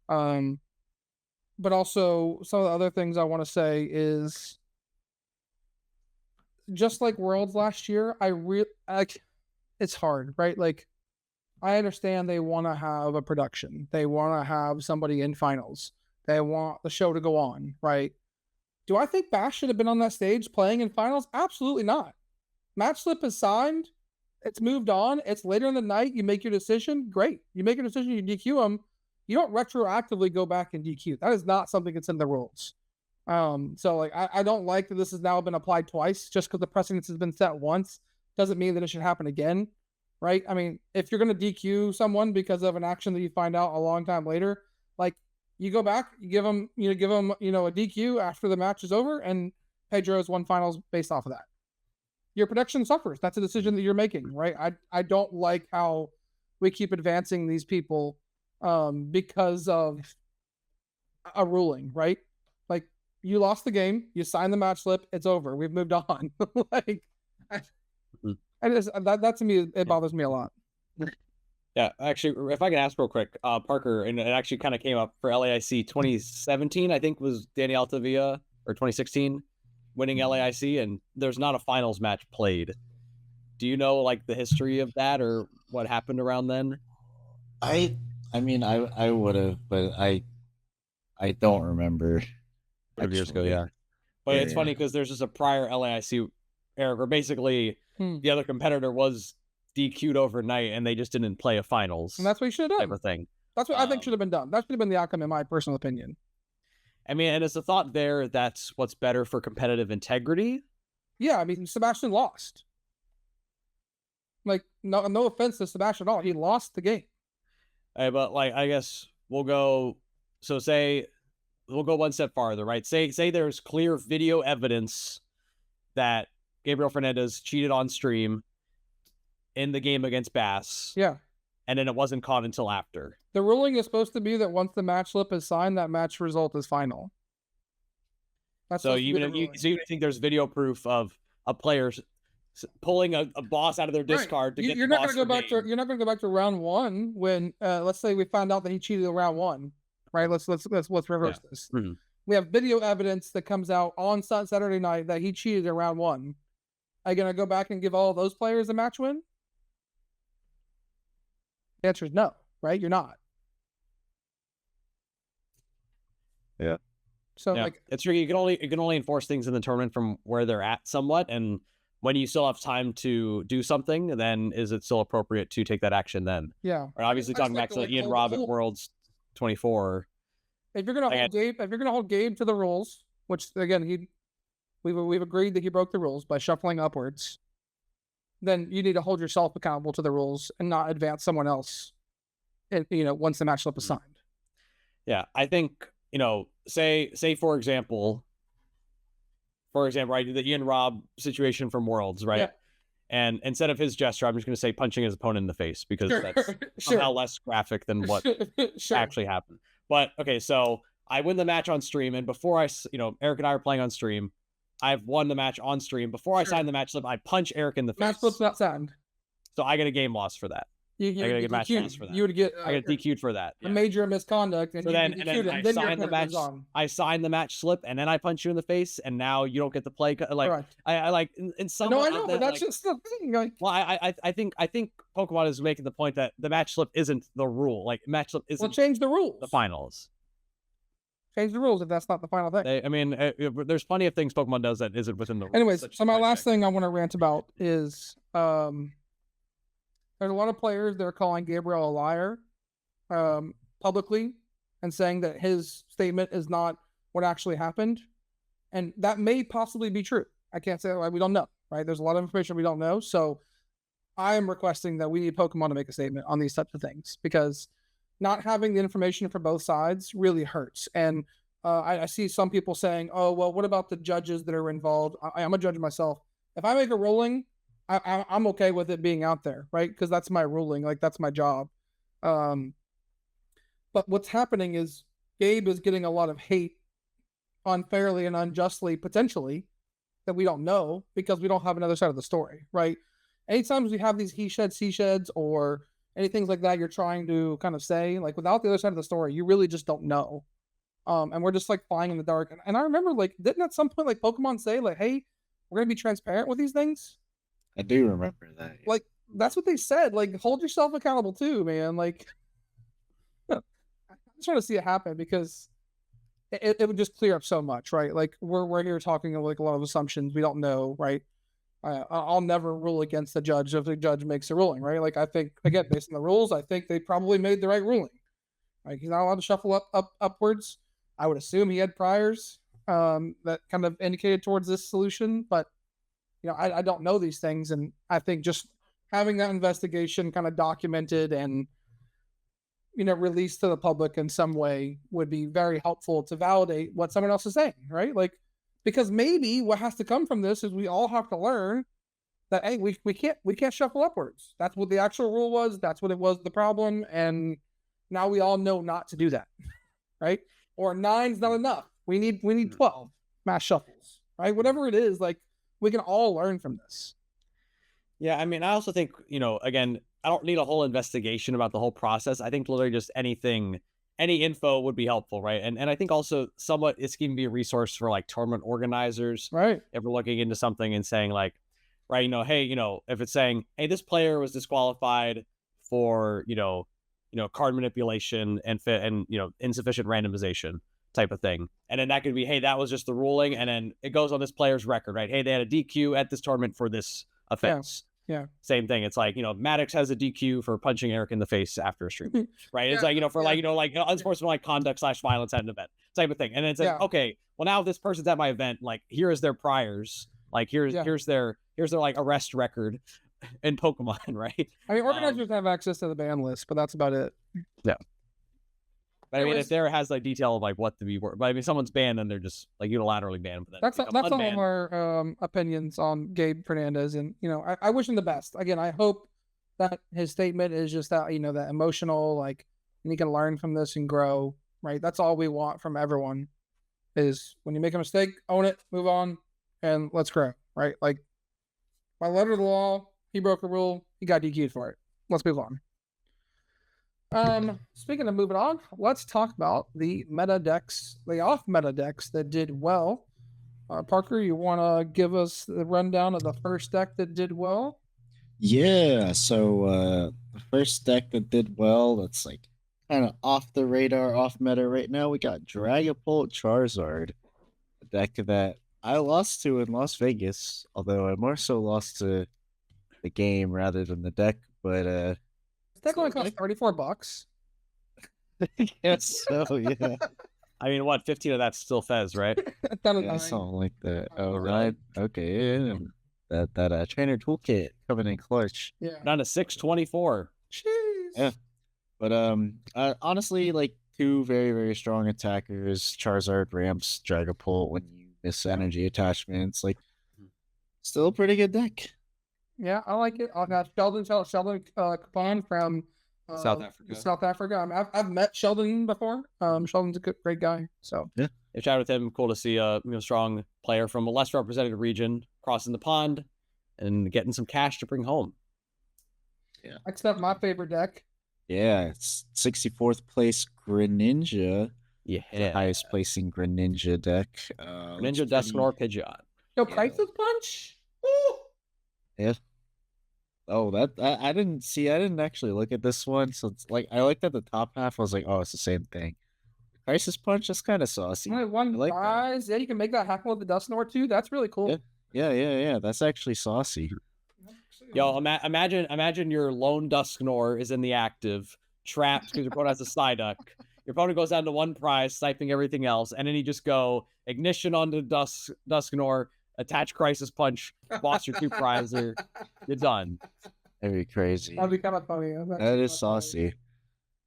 But also some of the other things I want to say is, just like Worlds last year, it's hard, right? Like, I understand they want to have a production. They want to have somebody in finals. They want the show to go on, right? Do I think Bash should have been on that stage playing in finals? Absolutely not. Match slip is signed. It's moved on. It's later in the night. You make your decision. Great. You make your decision. You DQ them. You don't retroactively go back and DQ. That is not something that's in the rules. So like, I don't like that this has now been applied twice. Just because the precedence has been set once doesn't mean that it should happen again. Right? I mean, if you're going to DQ someone because of an action that you find out a long time later, like, you go back, you give them a DQ after the match is over, and Pedro's won finals based off of that. Your production suffers. That's a decision that you're making, right? I don't like how we keep advancing these people because of a ruling, right? Like, you lost the game, you signed the match slip, it's over. We've moved on. Like, that to me, it bothers me a lot. Yeah, actually, if I can ask real quick, Parker, and it actually kind of came up for LAIC 2017, I think was Danny Altavia, or 2016, winning LAIC, and there's not a finals match played. Do you know like the history of that or what happened around then? I mean, I would have, but I don't remember. 5 years ago, yeah. But it's funny because there's just a prior LAIC era where basically the other competitor was DQ'd overnight and they just didn't play a finals. And that's what you should have done. Type of thing. That's what I think should have been done. That should have been the outcome, in my personal opinion. I mean, and it's a thought there that's what's better for competitive integrity. Yeah, I mean, Sebastian lost. Like, no offense to Sebastian at all. He lost the game. But like, I guess we'll go one step farther, right? Say there's clear video evidence that Gabriel Fernandez cheated on stream in the game against Bass. Yeah. And then it wasn't caught until after. The ruling is supposed to be that once the match slip is signed, that match result is final. That's so even if you think there's video proof of a player pulling a boss out of their discard to get you're not going to go back to you're not going to go back to round one when let's say we found out that he cheated in round one, right? Let's reverse this. Mm-hmm. We have video evidence that comes out on Saturday night that he cheated in round one. Are you going to go back and give all of those players a match win? The answer is no, right? You're not. Yeah. So like, it's tricky. You can only enforce things in the tournament from where they're at somewhat, and when you still have time to do something, then is it still appropriate to take that action then? Yeah. Or obviously talking back to Ian Robb at Worlds 24. If you're gonna hold Gabe to the rules, which again we've agreed that he broke the rules by shuffling upwards, then you need to hold yourself accountable to the rules and not advance someone else. And once the match slip is signed. Yeah, I think say for example, right, the Ian Robb situation from Worlds, right? Yeah. And instead of his gesture, I'm just going to say punching his opponent in the face because that's somehow less graphic than what actually happened. But okay, so I win the match on stream, and before Eric and I are playing on stream, I've won the match on stream. Before I sign the match slip, I punch Eric in the face. Match slip's not signed. So I get a game loss for that. You I gotta would get get match DQ'd. pass for that. You would get I get DQ'd for that. a major misconduct, and So then, you and then I sign the match. on. I sign the match slip, and then I punch you in the face, and now you don't get to play. Like Correct. I like in some. No, I know, but that's like, just the thing. Like, well, I think Pokemon is making the point that the match slip isn't the rule. Like match slip isn't. well, change the rules. The finals. Change the rules if that's not the final thing. I mean, there's plenty of things Pokemon does that isn't within the rules. Anyways, so my last thing I want to rant about is there's a lot of players that are calling Gabriel a liar publicly and saying that his statement is not what actually happened. And that may possibly be true. I can't say we don't know, right? There's a lot of information we don't know. So I am requesting that we need Pokemon to make a statement on these types of things, because not having the information from both sides really hurts. And I see some people saying, oh, well, what about the judges that are involved? I'm a judge myself. If I make a ruling, I'm okay with it being out there, right? Because that's my ruling. Like, that's my job. But what's happening is Gabe is getting a lot of hate unfairly and unjustly, potentially, that we don't know because we don't have another side of the story, right? Anytime we have these he sheds, she sheds, or anything like that, you're trying to kind of say, like, without the other side of the story, you really just don't know. And we're just like flying in the dark. And I remember, like, didn't at some point like Pokemon say, like, hey, we're gonna be transparent with these things? I do remember that. Yeah. Like, that's what they said. Like, hold yourself accountable too, man. Like, I just want to see it happen, because it would just clear up so much, right? Like, we're here talking like a lot of assumptions we don't know, right? I'll never rule against the judge if the judge makes a ruling, right? Like, I think, again, based on the rules, I think they probably made the right ruling. Like, he's not allowed to shuffle upwards. I would assume he had priors that kind of indicated towards this solution, but I don't know these things, and I think just having that investigation kind of documented and released to the public in some way would be very helpful to validate what someone else is saying, right? Like, because maybe what has to come from this is we all have to learn that, hey, we can't shuffle upwards. That's what the actual rule was. That's what it was, the problem, and now we all know not to do that, right? Or 9's not enough. We need 12 mass shuffles, right? Whatever it is, like, we can all learn from this. Yeah, I mean, I also think, again, I don't need a whole investigation about the whole process. I think literally just any info would be helpful, right? And I think also somewhat it's going to be a resource for like tournament organizers, right? If we're looking into something and saying like, right, hey, if it's saying, hey, this player was disqualified for, card manipulation and insufficient randomization type of thing. And then that could be, hey, that was just the ruling. And then it goes on this player's record, right? Hey, they had a DQ at this tournament for this offense. Yeah. Same thing. It's like, Maddox has a DQ for punching Eric in the face after a stream, right? It's like, for unsportsmanlike conduct / violence at an event type of thing. And then it's like, okay, well, now this person's at my event, like, here is their priors. Like, here's their like arrest record in Pokemon, right? I mean, organizers have access to the ban list, but that's about it. Yeah. But I mean, if there has like detail of like what to be, but I mean, someone's banned and they're just like unilaterally banned. But that's all of our opinions on Gabe Fernandez, and I wish him the best. Again, I hope that his statement is just that that emotional, like, and he can learn from this and grow. Right, that's all we want from everyone. Is when you make a mistake, own it, move on, and let's grow. Right, like, by letter of the law, he broke a rule, he got DQ'd for it. Let's move on. Speaking of moving on, let's talk about the meta decks, the off meta decks that did well. Parker, you want to give us the rundown of the first deck that did well? Yeah, so the first deck that did well, that's like kind of off the radar, off meta right now, we got Dragapult Charizard, a deck that I lost to in Las Vegas, although I more so lost to the game rather than the deck, but this deck only costs $34. Yes, so yeah. I mean, what, 15 of that's still Fez, right? Yeah, something like that. Oh, right. Okay. And that trainer toolkit coming in clutch. Yeah. Down to 624. Jeez. Yeah. But honestly, like, two very, very strong attackers, Charizard ramps Dragapult when you miss energy attachments. Like, still a pretty good deck. Yeah, I like it. I've got Sheldon Capon from South Africa. I've met Sheldon before. Sheldon's a great guy. So yeah, chatted with him. Cool to see a strong player from a less represented region crossing the pond and getting some cash to bring home. Yeah. Next up, my favorite deck. Yeah, it's 64th place Greninja. Yeah. The highest placing Greninja deck. Ninja Dusknoir Pidgeot. Yo, Yeah. Crisis Punch. Ooh. Yeah. Oh, that I didn't actually look at this one. So it's like I looked at the top half. I was like, oh, it's the same thing. Crisis Punch is kind of saucy. Only one I like that. prize. Yeah, you can make that happen with the Dusknoir too. That's really cool. Yeah. That's actually saucy. Yo, imagine your lone Dusknoir is in the active, trapped because your opponent has a Psyduck. Your opponent goes down to one prize, sniping everything else, and then you just go ignition onto Dusknoir, attach Crisis Punch, boss your 2 prizer, you're done. That'd be crazy. That'd be kind of funny. That is saucy.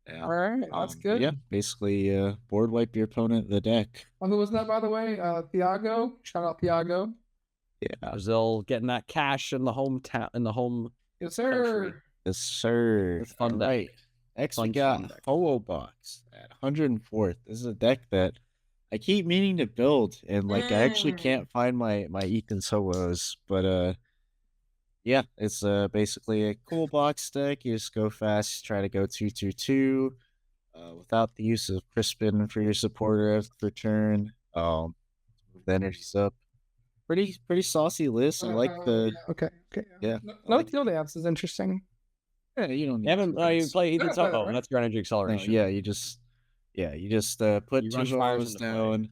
Yeah. All right, that's good. Yeah, basically, board wipe your opponent the deck. Who was that, by the way? Thiago. Shout out Thiago. Yeah. Brazil getting that cash in the hometown, in the home. Yes, sir. Country. Yes, sir. It's fun deck. Right. Next, we Fun got deck. Ho-Oh Box at 104th. This is a deck that I keep meaning to build, and like I actually can't find my Ethan's Ho-Ohs, but yeah, it's basically a cool box deck. You just go fast, try to go 2/2/2, without the use of Crispin for your supporter for turn. Move the energies up. Pretty saucy list. I like the Okay. yeah. No field dance is interesting. Yeah, you don't need You haven't to you play Ethan Yeah, play that, Toho, right? that's your energy No, acceleration. yeah, you just put You 2 rush fires Ho-Ohs into play. down,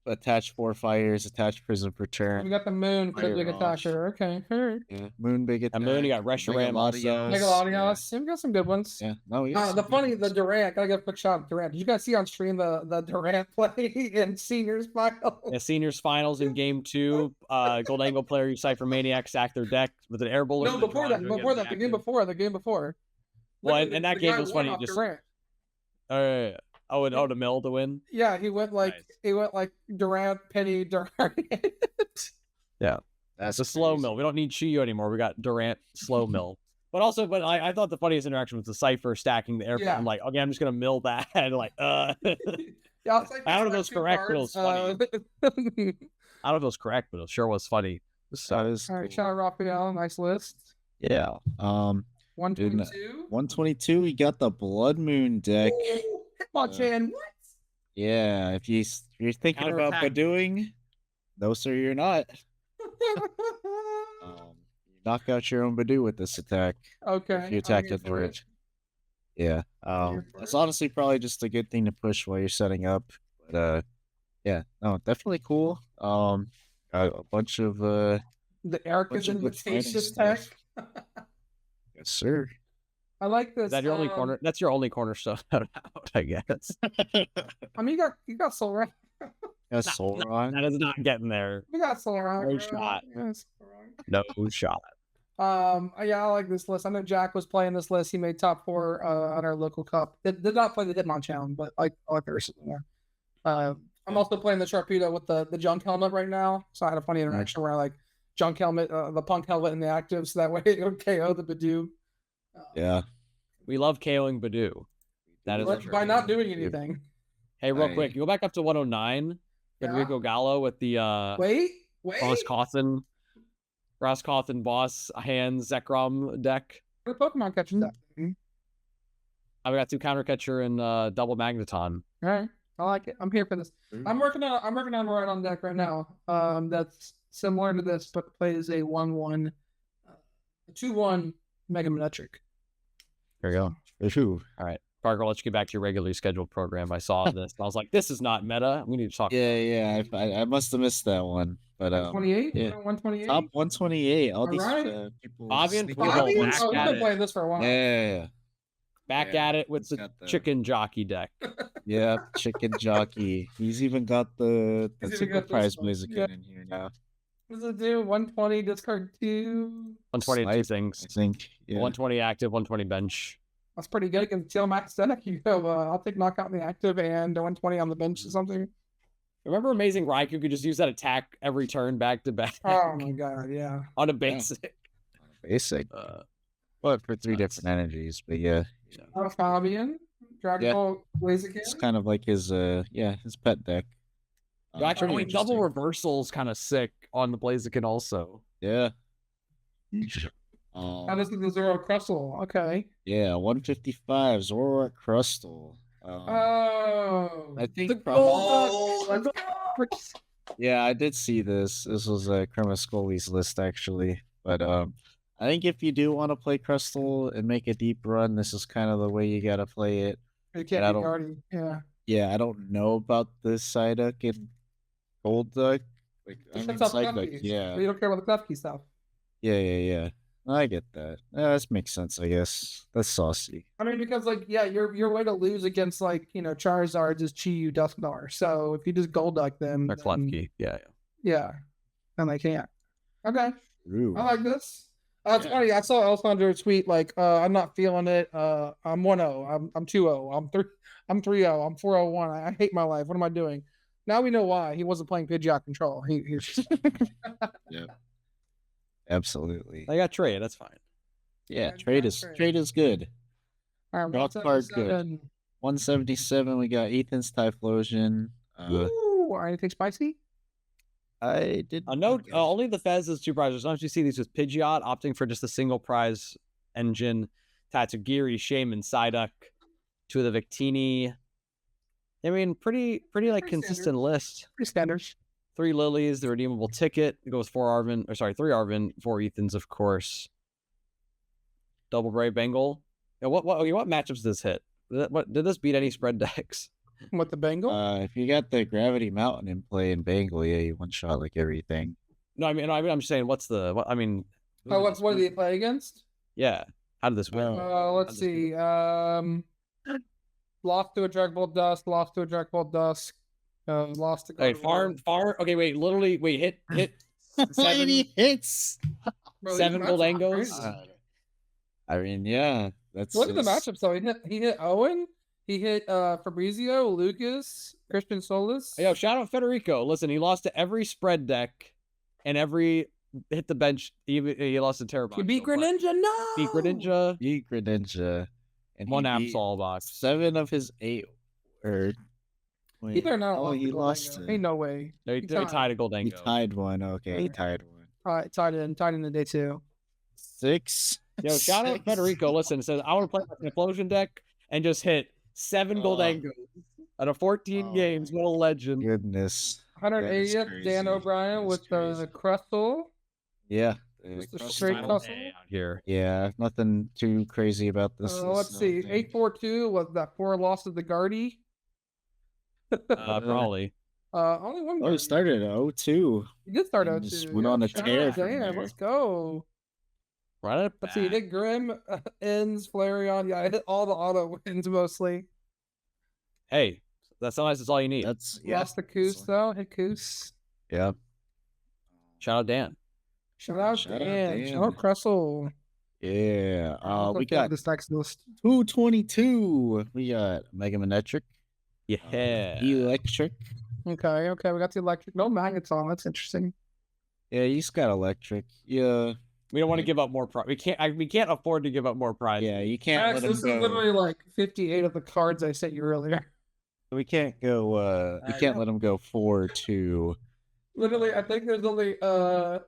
attach 4 fires, attach Prism per We turn. got the moon for the big Fire rush. attacker. Okay. Heard. Yeah, Moon big attack. And Moon, you got Reshiram also. Megalodios. We got some good ones. Yeah, no, we got some The good funny, ones. the Durant. Gotta give a quick shout out to Durant. Did you guys see on stream the Durant play in seniors final? Yeah, seniors finals in game 2. Gold Angle player use Cypher Maniac sack their deck with an air bullet. No, before that, the game before. Well, Literally, and that the game guy was won funny. off Just Durant. to mill to win. Yeah, he went like Durant, Penny, Durant. That's It's a slow crazy. mill. We don't need Chiyo anymore. We got Durant slow mill. But I thought the funniest interaction was the Cypher stacking the air. Yeah. I'm like, okay, I'm just gonna mill that. like, Yeah, it's like, I don't know if it was two correct, but it was cards. I don't know if it was correct, but it sure was funny. That is All right, cool. shout out Raphael. Nice list. Yeah. 122. 122. We got the Blood Moon deck. Hitmonchan. What? Yeah, if you're thinking about Counterattack. Badooing, no sir, you're not. You knock out your own Badoo with this attack. Okay. If you attack I'm here it for for it. it. Yeah. here for It's it. honestly probably just a good thing to push while you're setting up. But yeah, no, definitely cool. Got a bunch of The Eric bunch is of in good the fighting Tastiest tech. stuff. Yes, sir. I like this. Is that your only corner? That's your only cornerstone out, I guess. I mean, you got Solrock. Yeah, Solron. That is not getting there. We got Solrock. No bro. shot. Yeah, Solrock. No shot. Yeah, I like this list. I know Jack was playing this list. He made top 4 on our local cup. Did not play the Hitmonchan, but I like the rest of them. I'm also playing the Sharpedo with the junk helmet right now. So I had a funny interaction where I like junk helmet, the punk helmet in the active, so that way it would KO the Badoo. Yeah. We love KOing Badoo. That is But for sure. by not doing anything. Hey, real Hey. quick, you go back up to 109. Federico Gallo with the Wait. Ross Cawthon boss hands Zekrom deck. The Pokemon catches that. I've got 2 counter catcher and double magneton. All right. I like it. I'm here for this. I'm working on right on deck right now. That's similar to this, but plays a 1/1, 2/1 Mega Manetric. There you go. Ooh. All right, Parker, let's get back to your regularly scheduled program. I saw this. I was like, this is not meta. We need to talk. Yeah. I must have missed that one. But 28? yeah. 128? Top 128. All these Alright. people. Fabian sneaking Pujol up Bobby? on back Oh, we've at been it. playing this for a while. Yeah. Back Yeah, at it with he's the got the- chicken jockey deck. Yeah, chicken jockey. He's even got the He's even single got this prize one. music Yeah. in here now. What does it do? 120, discard 2. 120 Snipe, things. I think. Yeah. 120 active, 120 bench. That's pretty good against Teal Max deck. You go, I'll take knockout in the active and 120 on the bench or something. Remember Amazing Raikou could just use that attack every turn back to back Oh my god, yeah. on a basic. Basic. But for 3 nuts. different energies. But yeah. Fabian, Dragon Yeah. Ball Blaziken. It's kind of like his his pet deck. Actually, Pretty double interesting. reversal's kind of sick on the Blaziken also. Yeah. This is the Zoro Crustle. Okay. Yeah, 155 Zoroark Crustle. I think the probably. Let's go. Yeah, I did see this. This was Cremascoli's list actually, but I think if you do want to play Crustle and make a deep run, this is kind of the way you gotta play it. You can't I be don't- already. Yeah. Yeah, I don't know about the Psyduck and Golduck. Like, I mean, That's all Psyduck, Klefki's. yeah. But you don't care about the Klefki stuff. Yeah. I get that. Yeah, that makes sense, I guess. That's saucy. I mean, because like, yeah, your way to lose against like Charizard is Chi-Yu Dusknoir. So if you just Golduck them, They're Klefki. Yeah, then they can't. Okay, True. I like this. It's funny. I saw Alessandro tweet like, "I'm not feeling it. I'm 1-0. I'm 2-0. I'm 3-0. I'm 4-0-1. I hate my life. What am I doing?" Now we know why he wasn't playing Pidgeot Control. He's Yeah. Absolutely. I got trade. That's fine. Yeah, trade is good. Draw card good. 177. We got Ethan's Typhlosion. Ooh, anything spicy? I did. Note only the Fez is 2 prizes. Sometimes you see these with Pidgeot opting for just a single prize engine. Tatsugiri, Shaman, Psyduck, 2 of the Victini. I mean, pretty like consistent standard. list. Pretty standard. 3 Lilies, the redeemable ticket. It goes 3 Arvin, 4 Ethans, of course. Double Brave Bengal. Yeah, what matchups does this hit? Did this beat any spread decks? What, the Bengal? If you got the Gravity Mountain in play in Bengal, yeah, you one shot like everything. No, I mean I'm just saying what What do you play against? Yeah. How did this win? Let's see. Lost to a Dragbolt Dusk, lost to a Dragbolt Dusk, lost to farm. Okay, wait, literally, hit 7 hits. Bro, 7 these matchups are Goldengos. crazy. I mean, yeah, that's. Look at the matchups though. He hit Owen. He hit Fabrizio, Lucas, Christian Solis. Yo, shout out Federico. Listen, he lost to every spread deck, and every hit the bench. He lost to Terror. He beat Greninja. No. Beat Greninja. Beat Greninja. And 1 Absol box. 7 of his 8. Or wait, He better not. he lost. Ain't no way. They tied a Goldengo. He tied one. Okay, he tied one. All right, tied in the day 2. 6. Yo, shout out Federico. Listen, it says I want to play an explosion deck and just hit 7 Goldengos out of 14 games. What a legend! Goodness. 180th Dan O'Brien with the Crustle. Yeah. Just a straight Crustle out here. Yeah, nothing too crazy about this. Let's see. 842 was that 4 loss of the Guardy. Probably. Only one. Oh, he started at 0-2. He did start out Just 2. went on a tear from Damn, there. let's go. Right at Let's see. He did Grim, Ends, Flareon. Yeah, I hit all the auto wins mostly. Hey, sometimes that's all you need. Lost the Coos though. Hit Coos. Yeah. Shout out Dan. Shout out Dan. Shout out Crustle. Yeah. We got this next list. 222. We got Mega Manetric. Yeah. Electric. Okay. We got the electric. No Magneton. That's interesting. Yeah, he's got electric. Yeah. We don't want to give up more prize. We can't afford to give up more prize. Yeah, you can't let him this go. is literally like 58 of the cards I sent you earlier. We can't go. We can't let him go 4-2. Literally, I think there's only the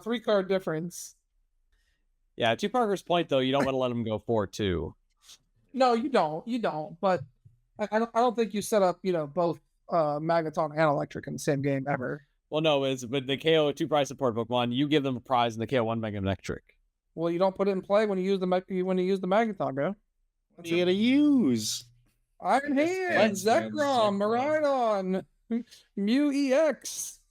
3 card difference. Yeah, to Parker's point though, you don't want to let him go 4-2. No, you don't. But I don't think you set up both Magneton and Electric in the same game ever. Well, no, but the KO 2 prize support Pokemon, you give them a prize and the KO 1 Mega Electric. Well, you don't put it in play when you use the Magneton, bro. What are you gonna use? Iron Hand, Zekrom, Miraidon, Mew EX.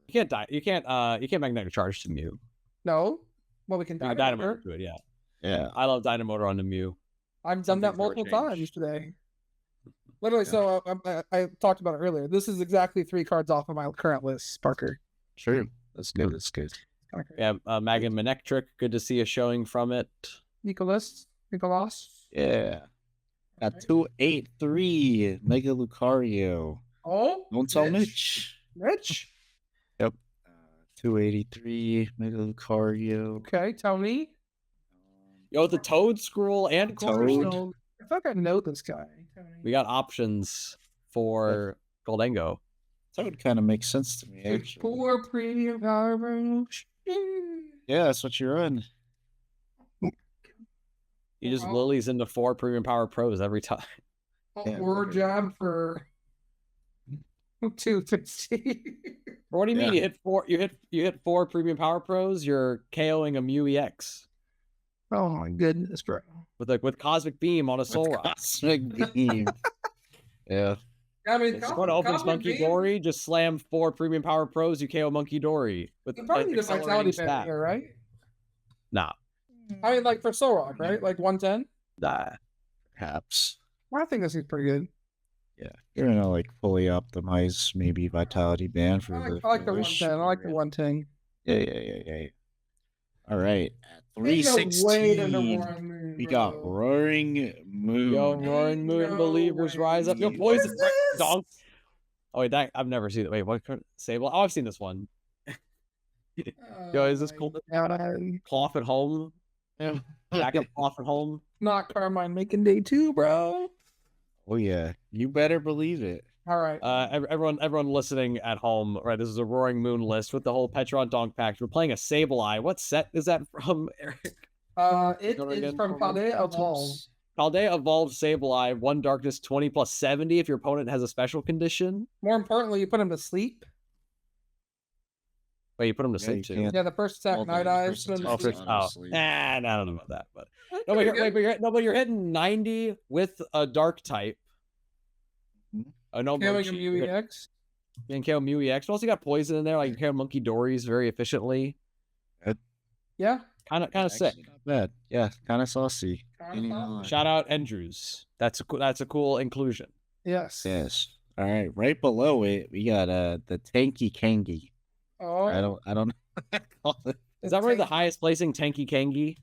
You can't magnetic charge to Mew. No. Well, we can Dynamotor to it, yeah. Yeah. I love Dynamotor on the Mew. I've done that multiple times today. Literally, so I talked about it earlier. This is exactly 3 cards off of my current list, Parker. True. That's good. That's good. Yeah, Mega Manectric. Good to see a showing from it. Nicholas. Yeah. Got 283 Mega Lucario. Oh, Don't tell Mitch. Yep. 283 Mega Lucario. Okay, Tony. Yo, the Toad Scroll and Cornerstone. I feel like I know this guy. We got options for Goldengo. That would kind of make sense to me, actually. Poor premium power. Yeah, that's what you run. You just lilies into 4 premium power pros every time. Yeah, War literally. job for 250. What do you mean? Yeah. You hit 4 premium power pros, you're KOing a Mew EX Oh my goodness, bro. with Cosmic Beam on a Soul Rock. Cosmic Beam. Yeah. I mean, Just go to Opens Monkey Dory, just slam 4 premium power pros, you KO Monkey Dory with You probably need a vitality stat. band here, right? Nah. I mean, like for Soul Rock, right? Like 110. Nah. Perhaps. Well, I think this is pretty good. Yeah. You're gonna like fully optimize maybe vitality band for I the like the finish. 110. I like the 110. Yeah. All right. At Ain't no way to the 316, Roaring Moon, we bro. got Roaring Moon. Yo, Roaring Moon no believers way. rise up. Yo, What poison is this? donk. Oh wait, that I've never seen it. Wait, what Sable? Oh, I've seen this one. Yo, is this cool? Cloth at home. Yeah. Back up Cloth at home. Not Carmine making day 2, bro. Oh yeah. You better believe it. All right. Everyone listening at home, right? This is a Roaring Moon list with the whole Petron Donk pack. We're playing a Sableye. What set is that from, Eric? It is from Paldea Evolve. Paldea Evolved Sableye, 1 darkness, 20 plus 70 if your opponent has a special condition. More importantly, you put him to sleep. Wait, you put him to sleep too? Yeah, the first attack, Well, Night the Eyes. first Put him to attack sleep. is Oh, honestly- I don't know about that, but That's no, but pretty good. you're hitting 90 with a dark type. No Killing Mochi. him UEX. You can kill Mew EX. But also, you got poison in there. Like you can kill Monkey Dories very efficiently. Yeah. Kind of sick. Actually not bad. Yeah, kind of saucy. Shout out Andrews. That's a cool inclusion. Yes. Yes. All right. Right below it, we got the Tanky Kangi. Oh. I don't know. Is that really the highest placing Tanky Kangi?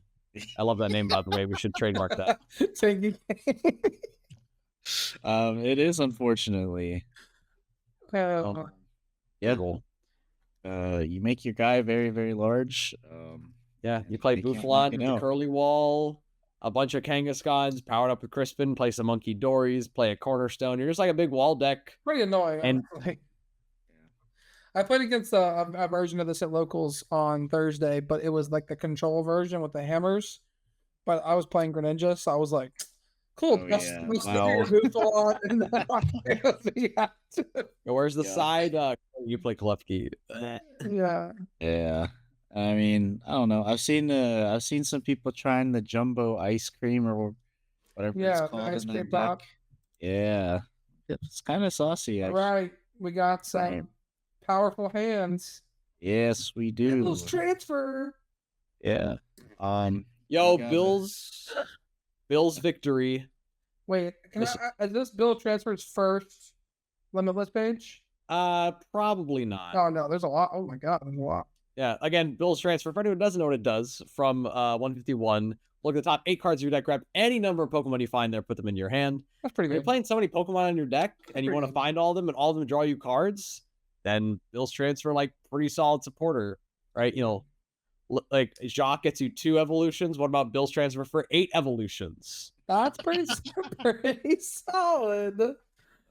I love that name, by the way. We should trademark that. Tanky. It is unfortunately. Oh. Yeah. Cool. You make your guy very, very large. Yeah, you play they can't Buffalon knock it with the out. Curly Wall, a bunch of Kangaskons, powered up with Crispin, play some Monkey Dories, play a Cornerstone. You're just like a big wall deck. Pretty annoying. And- honestly. I played against a version of this at locals on Thursday, but it was like the control version with the hammers. But I was playing Greninja, so I was like, cool. Oh, Just yeah. stick Wow. your boots on and then I'll play with the active. Where's the Yeah. side? You play Klefki. Yeah. Yeah. I mean, I don't know. I've seen some people trying the jumbo ice cream or whatever Yeah, it's the called ice in cream that pop. deck. Yeah. It's kind of saucy, All actually. right. We got some powerful hands. Yes, we do. Bills transfer. Yeah. Yo, I got Bill's victory. Wait, is this bill transfers first limitless page? Probably not. Oh no, there's a lot. Oh my god, there's a lot. Yeah, again, Bill's transfer. For anyone who doesn't know what it does, from 151, look at the top 8 cards of your deck, grab any number of Pokemon you find there, put them in your hand. That's pretty If you're good. playing so many Pokemon on your deck and you pretty want to good. find all of them and all of them draw you cards, then Bill's transfer, like, pretty solid supporter, right? You know, like Jacques gets you 2 evolutions. What about Bill's transfer for 8 evolutions? That's pretty pretty solid. would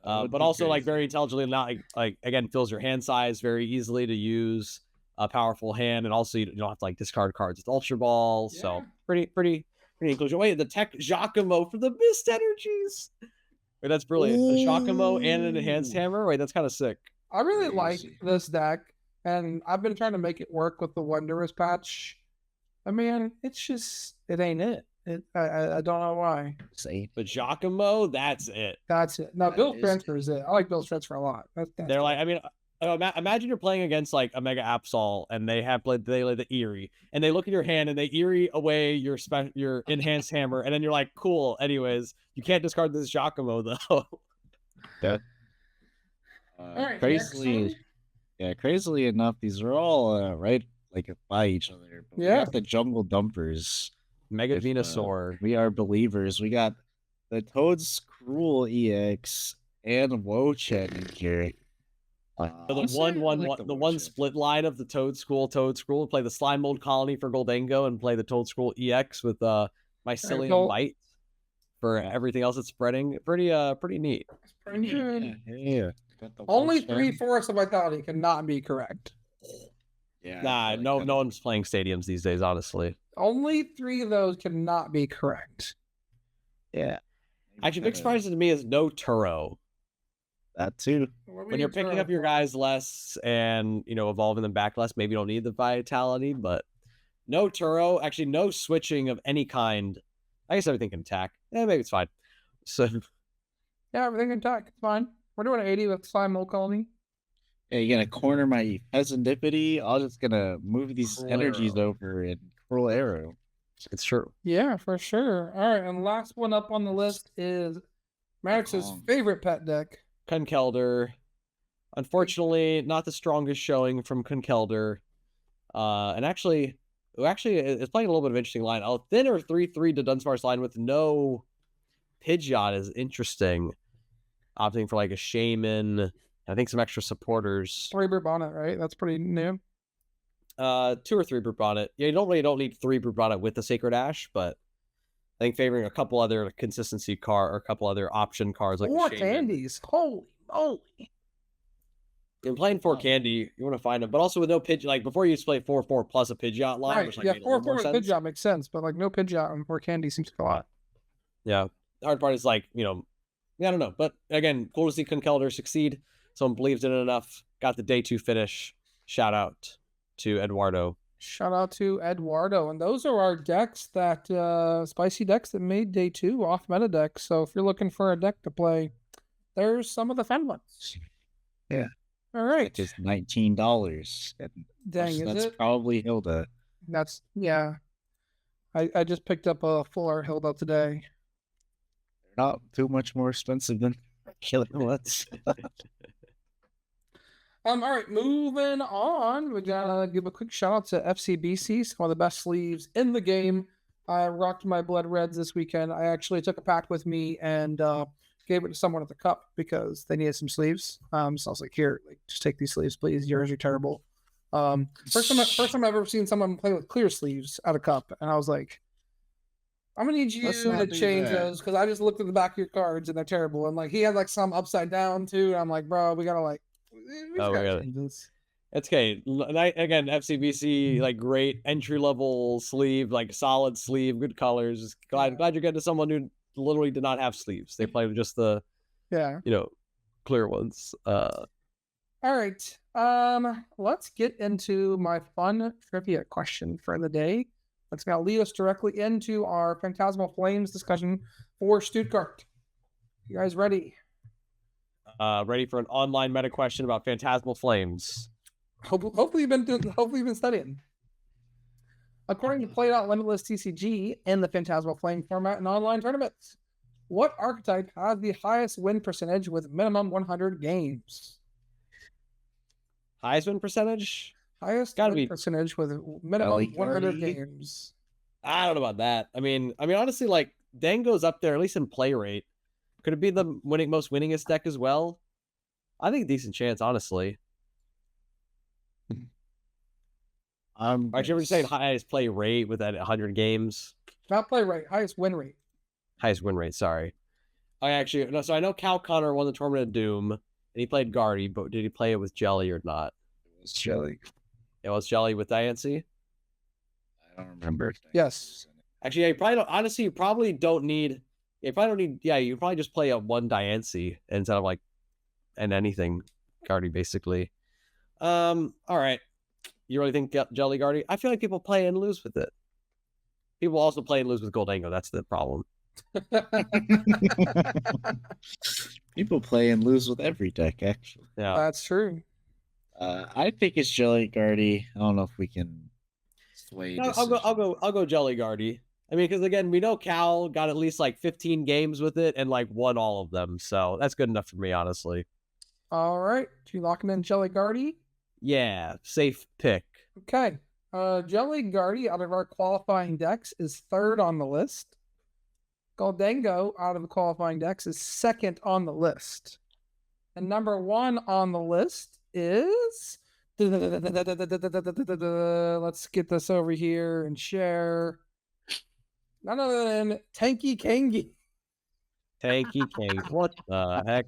But be also like crazy. very intelligently, not like again fills your hand size very easily to use a powerful hand, and also you don't have to like discard cards with Ultra Ball. So Yeah. pretty inclusion. Wait, the Tech Giacomo for the Mist Energies. Wait, that's brilliant. The Giacomo and an enhanced Ooh. hammer. Wait, that's kind of sick. I really like Crazy. this deck, and I've been trying to make it work with the Wondrous patch. I mean, it ain't it. I don't know why. Say. But Giacomo, that's it. That's it. Now, That Bill's is transfer is it. I like Bill's transfer a lot. That's They're like, I mean, imagine you're playing against like a Mega Absol, and they play the Eerie, and they look at your hand and they Eerie away your enhanced hammer, and then you're like, cool. Anyways, you can't discard this Giacomo though. right, Crazily, crazily enough, these are all right like by each other. But we Yeah. got the jungle dumpers. Mega If, Venusaur. we are believers. We got the Toad's Cruel EX and Wochen in here. So the Honestly, I like the one Wochen. split line of the Toad School, play the Slime Mold Colony for Goldango, and play the Toad School EX with Mycelium cool. Bite for everything else it's spreading. Pretty neat. It's pretty good. Yeah. Got the Only Wochen. 3/4 of Vitality cannot be correct. Yeah. Nah, no one's playing stadiums these days, honestly. Only 3 of those cannot be correct. Yeah. Actually, big surprise to me is no Turo. That too. When you're picking up your guys less and, evolving them back less, maybe you don't need the vitality, but no Turo, actually no switching of any kind. I guess everything can attack. Maybe it's fine. So yeah, everything can attack. It's fine. We're doing 80 with Slime Mill Colony. Yeah, you're gonna corner my Peasantipity. I'm just gonna move these Cruel energies Arrow. over and Cruel Arrow. It's true. Yeah, for sure. All right, and last one up on the list is Maddox's Kong. favorite pet deck. Kunkelder. Unfortunately, not the strongest showing from Kunkelder. And actually, it's playing a little bit of interesting line. A thinner 3/3 to Dunsparce line with no Pidgeot is interesting. Opting for like a Shaman. I think some extra supporters. 3 Bonnet, right? That's pretty new. 2 or 3 Brute Bonnet. Yeah, you don't need 3 Brute Bonnet with the Sacred Ash, but I think favoring a couple other consistency or a couple other option cards like 4 the Shaman. candies. Holy moly. In playing 4 candy, you want to find them, but also with no Pidgeot. Like before, you used to play 4/4 plus a Pidgeot line, Right. which Yeah, made a 4 little more with sense. Pidgeot makes sense, but like no Pidgeot and 4 candy seems like a lot. Yeah, the hard part is like I don't know, but again, cool to see Kunkelder succeed. Someone believes in it enough. Got the day 2 finish. Shout out to Eduardo. Shout out to Eduardo. And those are our decks that spicy decks that made day 2 off meta decks. So if you're looking for a deck to play, there's some of the fun ones. Yeah. All right. It's $19. Dang, that's it? probably Hilda. That's yeah. I just picked up a full Hilda today. They're not too much more expensive than Killer Let's. All right, moving on. We gotta give a quick shout out to FCBC, one of the best sleeves in the game. I rocked my blood reds this weekend. I actually took a pack with me and gave it to someone at the cup because they needed some sleeves. So I was like, here, just take these sleeves, please. Yours are terrible. First time I've ever seen someone play with clear sleeves at a cup, and I was like, I'm gonna need you to change those because I just looked at the back of your cards and they're terrible. And like he had like some upside down too. And I'm like, bro, we gotta change this. It's okay. Again, FCBC, like great entry level sleeve, like solid sleeve, good colors. Just glad you're getting to someone who literally did not have sleeves. They played with just the clear ones. All right. Let's get into my fun trivia question for the day. That's going to lead us directly into our Phantasmal Flames discussion for Stuttgart. You guys ready? Ready for an online meta question about Phantasmal Flames. Hopefully you've been studying. According to Play.Limitless TCG in the Phantasmal Flame format in online tournaments, what archetype has the highest win percentage with minimum 100 games? Highest win percentage? Highest win percentage with minimum 100 games. I don't know about that. I mean, honestly, like Dango's up there at least in play rate. Could it be the most winningest deck as well? I think a decent chance, honestly. Actually, we're saying highest play rate with that 100 games. Not play rate, highest win rate. Highest win rate. Sorry. So I know Cal Connor won the Tournament of Doom, and he played Guardy, but did he play it with Jelly or not? It was Jelly. It was Jelly with Diancie? I don't remember. Yes. Actually, you probably don't. Honestly, you probably don't need. You probably don't need. Yeah, you probably just play a 1 Diancie instead of and anything Guardy basically. All right. You really think Jelly Guardy? I feel like people play and lose with it. People also play and lose with Goldango. That's the problem. People play and lose with every deck, actually. Yeah, that's true. I think it's Jelly Guardy. I don't know if we can sway. No, I'll go Jelly Guardy. I mean, because again, we know Cal got at least 15 games with it and won all of them, so that's good enough for me, honestly. All right, you locking in Jelly Guardy? Yeah, safe pick. Okay, Jelly Guardy out of our qualifying decks is 3rd on the list. Goldango out of the qualifying decks is 2nd on the list. And number 1 on the list is... Let's get this over here and share. None other than Tanky Kangi. Tanky Kangi. What the heck?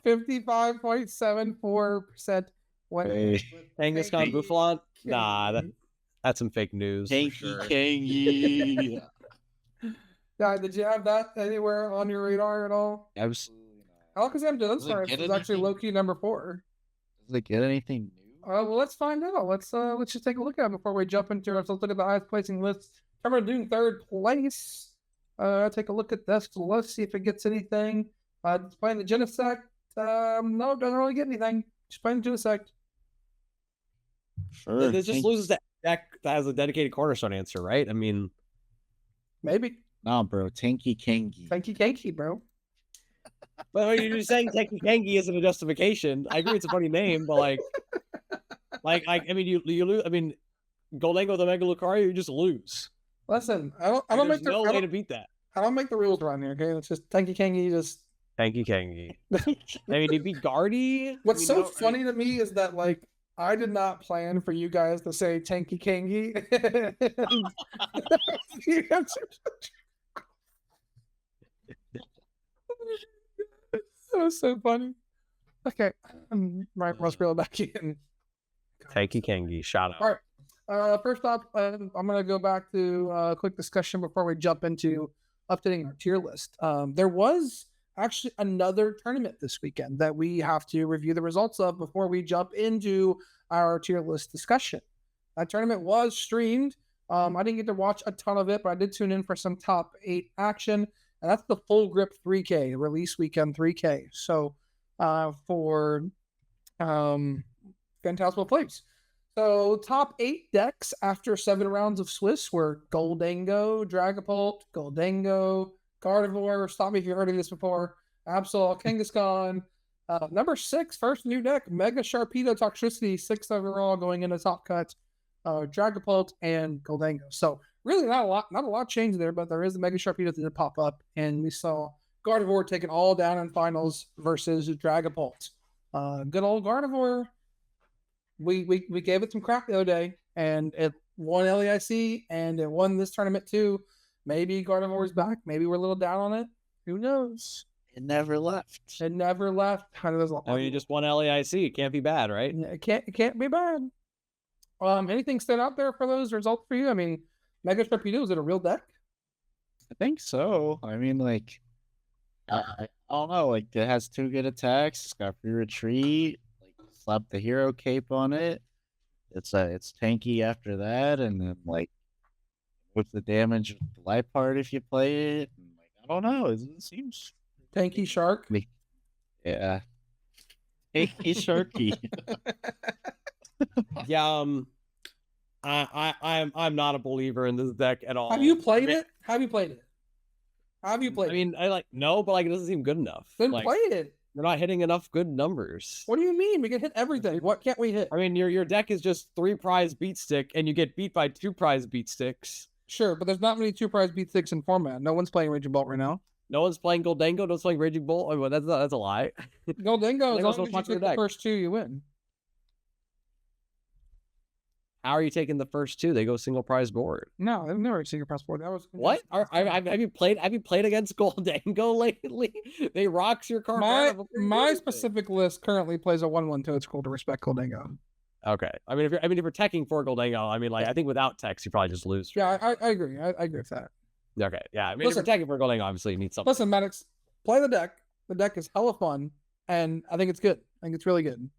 55.74% What? Hey. Kangaskhan Buffalon? Nah, that's some fake news. Kangy. Yeah, did you have that anywhere on your radar at all? Absolutely Alakazam Does it Dunsparce get is actually anything- low-key number 4. Does it get anything new? Well, let's find out. Let's just take a look at it before we jump into it. Let's look at the highest placing list. Cameron doing 3rd place. Take a look at this list, see if it gets anything. It's playing the Genesect. No, doesn't really get anything. Just playing the Genesect. Sure. This just loses that deck that has a dedicated cornerstone answer, right? I mean, Maybe. Nah, bro. Tanky Kangy. Thank you, bro. but you're saying Tenki Kangi isn't a justification. I agree it's a funny name, but I mean, you lose. I mean, Goldango the Mega Lucario, you just lose. Listen, I don't make no way to beat that. I don't make the rules around here. Okay, it's just Tenki Kangi. Just Tenki Kangi. I mean, you beat Guardy. What's so funny to me is that like I did not plan for you guys to say Tenki Kangi. That was so funny. Okay, let's reel it back in. Tenki Kangi, shout out. All right. First off, I'm gonna go back to a quick discussion before we jump into updating our tier list. There was actually another tournament this weekend that we have to review the results of before we jump into our tier list discussion. That tournament was streamed. I didn't get to watch a ton of it, but I did tune in for some top 8 action. And that's the Full Grip 3K, release weekend 3K. So for Phantasmal Flames. So top 8 decks after 7 rounds of Swiss were Goldango, Dragapult, Goldango, Gardevoir. Stop me if you've heard of this before. Absol, Kangaskhan. Number 6, first new deck, Mega Sharpedo Toxtricity, 6th overall going into top cut. Dragapult and Goldango. So really not a lot changed there, but there is a Mega Sharpedo that did pop up, and we saw Gardevoir taking all down in finals versus Dragapult. Good old Gardevoir. We gave it some crap the other day, and it won LEIC, and it won this tournament too. Maybe Gardevoir's back. Maybe we're a little down on it. Who knows? It never left. It never left. I mean, you just won LEIC. It can't be bad, right? It can't be bad. Anything stood out there for those results for you? I mean, Mega Sharpedo, is it a real deck? I think so. I mean, like, I don't know. Like, it has 2 good attacks. It's got free retreat. Like, slap the hero cape on it. It's tanky after that, and then like with the damage with the life part if you play it. And, like, I don't know. It seems Tanky Shark. Yeah. Tanky Sharky. Yeah. I'm not a believer in this deck at all. Have you played it? I mean, no, but like it doesn't seem good enough. Then like, play it. We're not hitting enough good numbers. What do you mean? We can hit everything. What can't we hit? I mean, your deck is just 3 prize beat stick, and you get beat by 2 prize beat sticks. Sure, but there's not many 2 prize beat sticks in format. No one's playing Raging Bolt right now. No one's playing Goldango. No one's playing Raging Bolt. I mean, that's a lie. Goldango, as long as you popular take the deck. first 2, you win. How are you taking the first 2? They go single prize board. No, I've never seen your passport. That was What? Have you played against Goldango lately? They rocks your card. My specific list currently plays a 1/1 Toad Scroll to respect Goldango. Okay. I mean, if you're teching for Goldango, I mean, like, I think without text, you probably just lose. Yeah, I agree. I agree with that. Okay. Yeah. I mean, if you're teching for Goldango, obviously you need something. Listen, Maddox, play the deck. The deck is hella fun, and I think it's good. I think it's really good.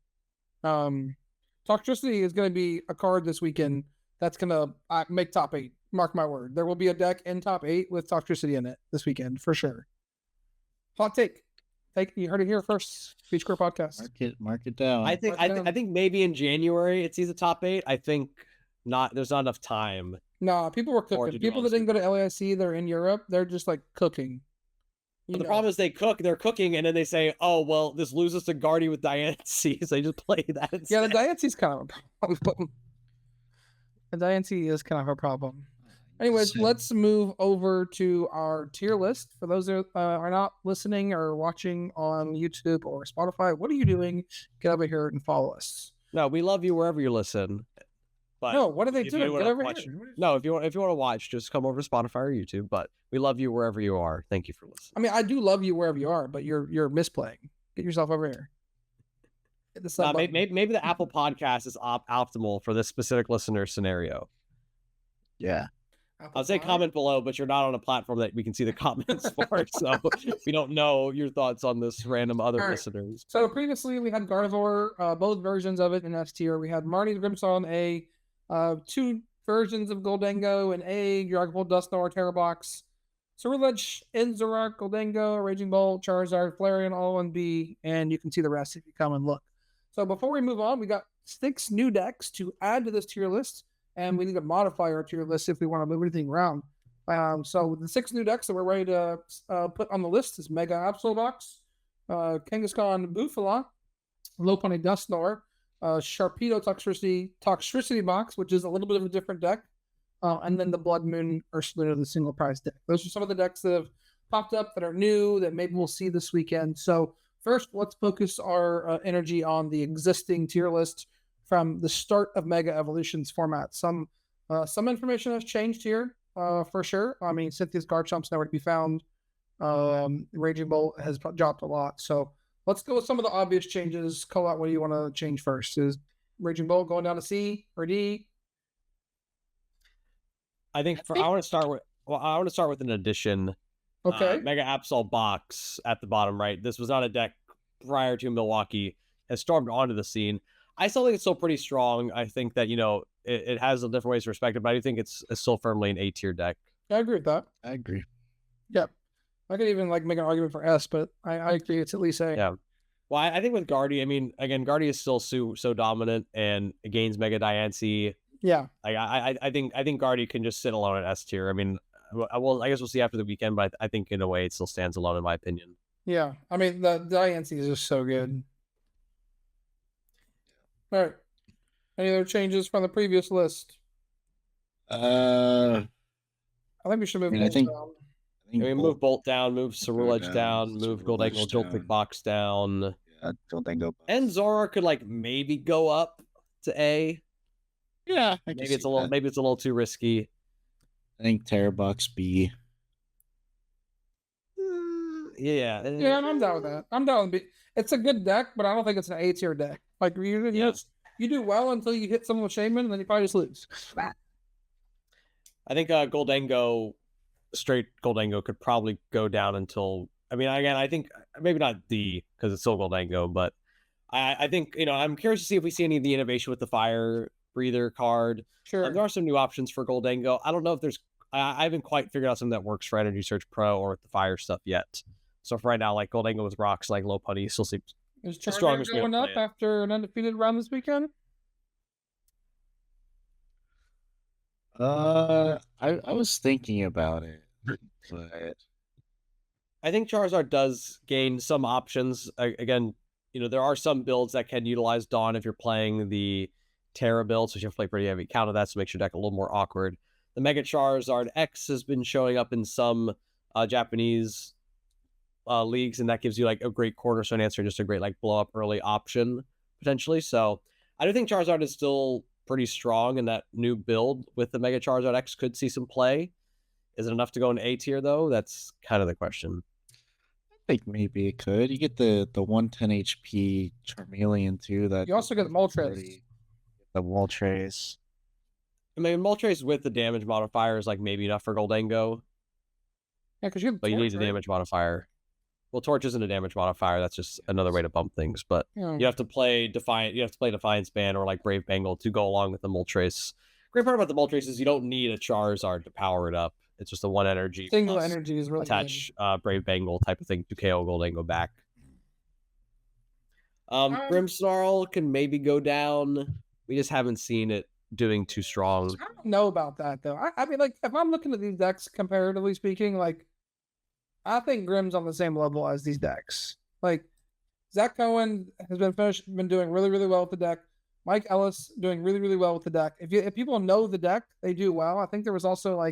Toxtricity is going to be a card this weekend that's going to make top 8. Mark my word. There will be a deck in top 8 with Toxtricity in it this weekend for sure. Hot take. You heard it here first. Beach Core Podcast. Mark it down. I think maybe in January it sees a top 8. I think not. There's not enough time. Nah, people were cooking. People that didn't go to LAIC, they're in Europe. They're just like cooking. But the problem is they're cooking, and then they say, "Oh well, this loses to Guardy with Diancie," so they just play that instead. Yeah, the Diancie's kind of a problem. The Diancie is kind of a problem. Anyways, let's move over to our tier list. For those that are not listening or watching on YouTube or Spotify, what are you doing? Get over here and follow us. No, we love you wherever you listen. But no, what are they doing? Get over watch, here. No, if you want to watch, just come over to Spotify or YouTube. But we love you wherever you are. Thank you for listening. I mean, I do love you wherever you are, but you're misplaying. Get yourself over here. hit the sub button. Maybe the Apple Podcast is optimal for this specific listener scenario. Yeah. I'll say comment below, but you're not on a platform that we can see the comments for, so we don't know your thoughts on this random other listeners. So previously we had Gardevoir, both versions of it in S tier. We had Marty's Grimmsnarl in A, 2 versions of Goldengo in A, Dragapult, Dusknoir, Terrabox, Ceruledge, Inzorok, Goldengo, Raging Bolt, Charizard, Flareon, all in B, and you can see the rest if you come and look. So before we move on, we got 6 new decks to add to this tier list, and we need to modify our tier list if we want to move anything around. So the 6 new decks that we're ready to put on the list is Mega Absolbox, Kangaskhan Bufala, Lopunny Dusknoir, Sharpedo Toxtricity Box, which is a little bit of a different deck, and then the Blood Moon Ursaluna, the single prize deck. Those are some of the decks that have popped up that are new that maybe we'll see this weekend. So first, let's focus our energy on the existing tier list from the start of Mega Evolution's format. Some information has changed here for sure. I mean, Cynthia's Garchomp's nowhere to be found. Raging Bolt has dropped a lot. So let's go with some of the obvious changes. Call out what do you want to change first. Is Raging Bolt going down to C or D? I want to start with an addition. Okay. Mega Absol Box at the bottom right. This was not a deck prior to Milwaukee. Has stormed onto the scene. I still think it's still pretty strong. I think that, it has a different ways to respect it, but I do think it's still firmly an A-tier deck. I agree with that. I agree. Yep. I could even make an argument for S, but I agree it's at least A. Yeah. Well, I think with Guardy, again, Guardy is still so dominant and it gains Mega Diancie. Yeah. I think Guardy can just sit alone at S tier. I guess we'll see after the weekend, but I think in a way it still stands alone in my opinion. Yeah. The Diancie is just so good. All right. Any other changes from the previous list? I think we should move Bolt down. Move Bolt down, move Ceruledge down, move Goldengo Joltik Box down. Yeah, Goldengo Box. And Zora could maybe go up to A. Yeah, maybe it's a little too risky. I think Terrabox B. Yeah, I'm down with that. I'm down with B. It's a good deck, but I don't think it's an A tier deck. You do well until you hit someone with Shaman, and then you probably just lose. I think straight Goldengo could probably go down until. I think maybe not D because it's still Goldengo, but I think I'm curious to see if we see any of the innovation with the Fire Breather card. Sure, there are some new options for Goldengo. I don't know if there's. I haven't quite figured out something that works for Energy Search Pro or with the Fire stuff yet. So for right now, Goldengo with rocks, Lopunny still seems. Is Charizard going up after an undefeated round this weekend? I was thinking about it, but I think Charizard does gain some options. Again, there are some builds that can utilize Dawn if you're playing the Terra build, so you have to play pretty heavy counter that, so makes your deck a little more awkward. The Mega Charizard X has been showing up in some Japanese leagues, and that gives you a great cornerstone answer and just a great blow up early option potentially. So I do think Charizard is still pretty strong, and that new build with the Mega Charizard X could see some play. Is it enough to go in A tier though? That's kind of the question. I think maybe it could. You get the 110 HP Charmeleon too. That you also get the Moltres. The Moltres. Moltres with the damage modifier is maybe enough for Goldengo. Yeah, because you need the damage modifier. Well, Torch isn't a damage modifier. That's just another way to bump things. But you have to play Defiant. You have to play Defiance Band or Brave Bengal to go along with the Moltres. Great part about the Moltres is you don't need a Charizard to power it up. It's just a 1 energy. Single energy is really attach Brave Bengal type of thing to KO Goldengo back. Grimmsnarl can maybe go down. We just haven't seen it doing too strong. I don't know about that though. If I'm looking at these decks comparatively speaking, I think Grimm's on the same level as these decks. Zach Cohen has been doing really, really well with the deck. Mike Ellis doing really, really well with the deck. If people know the deck, they do well. I think there was also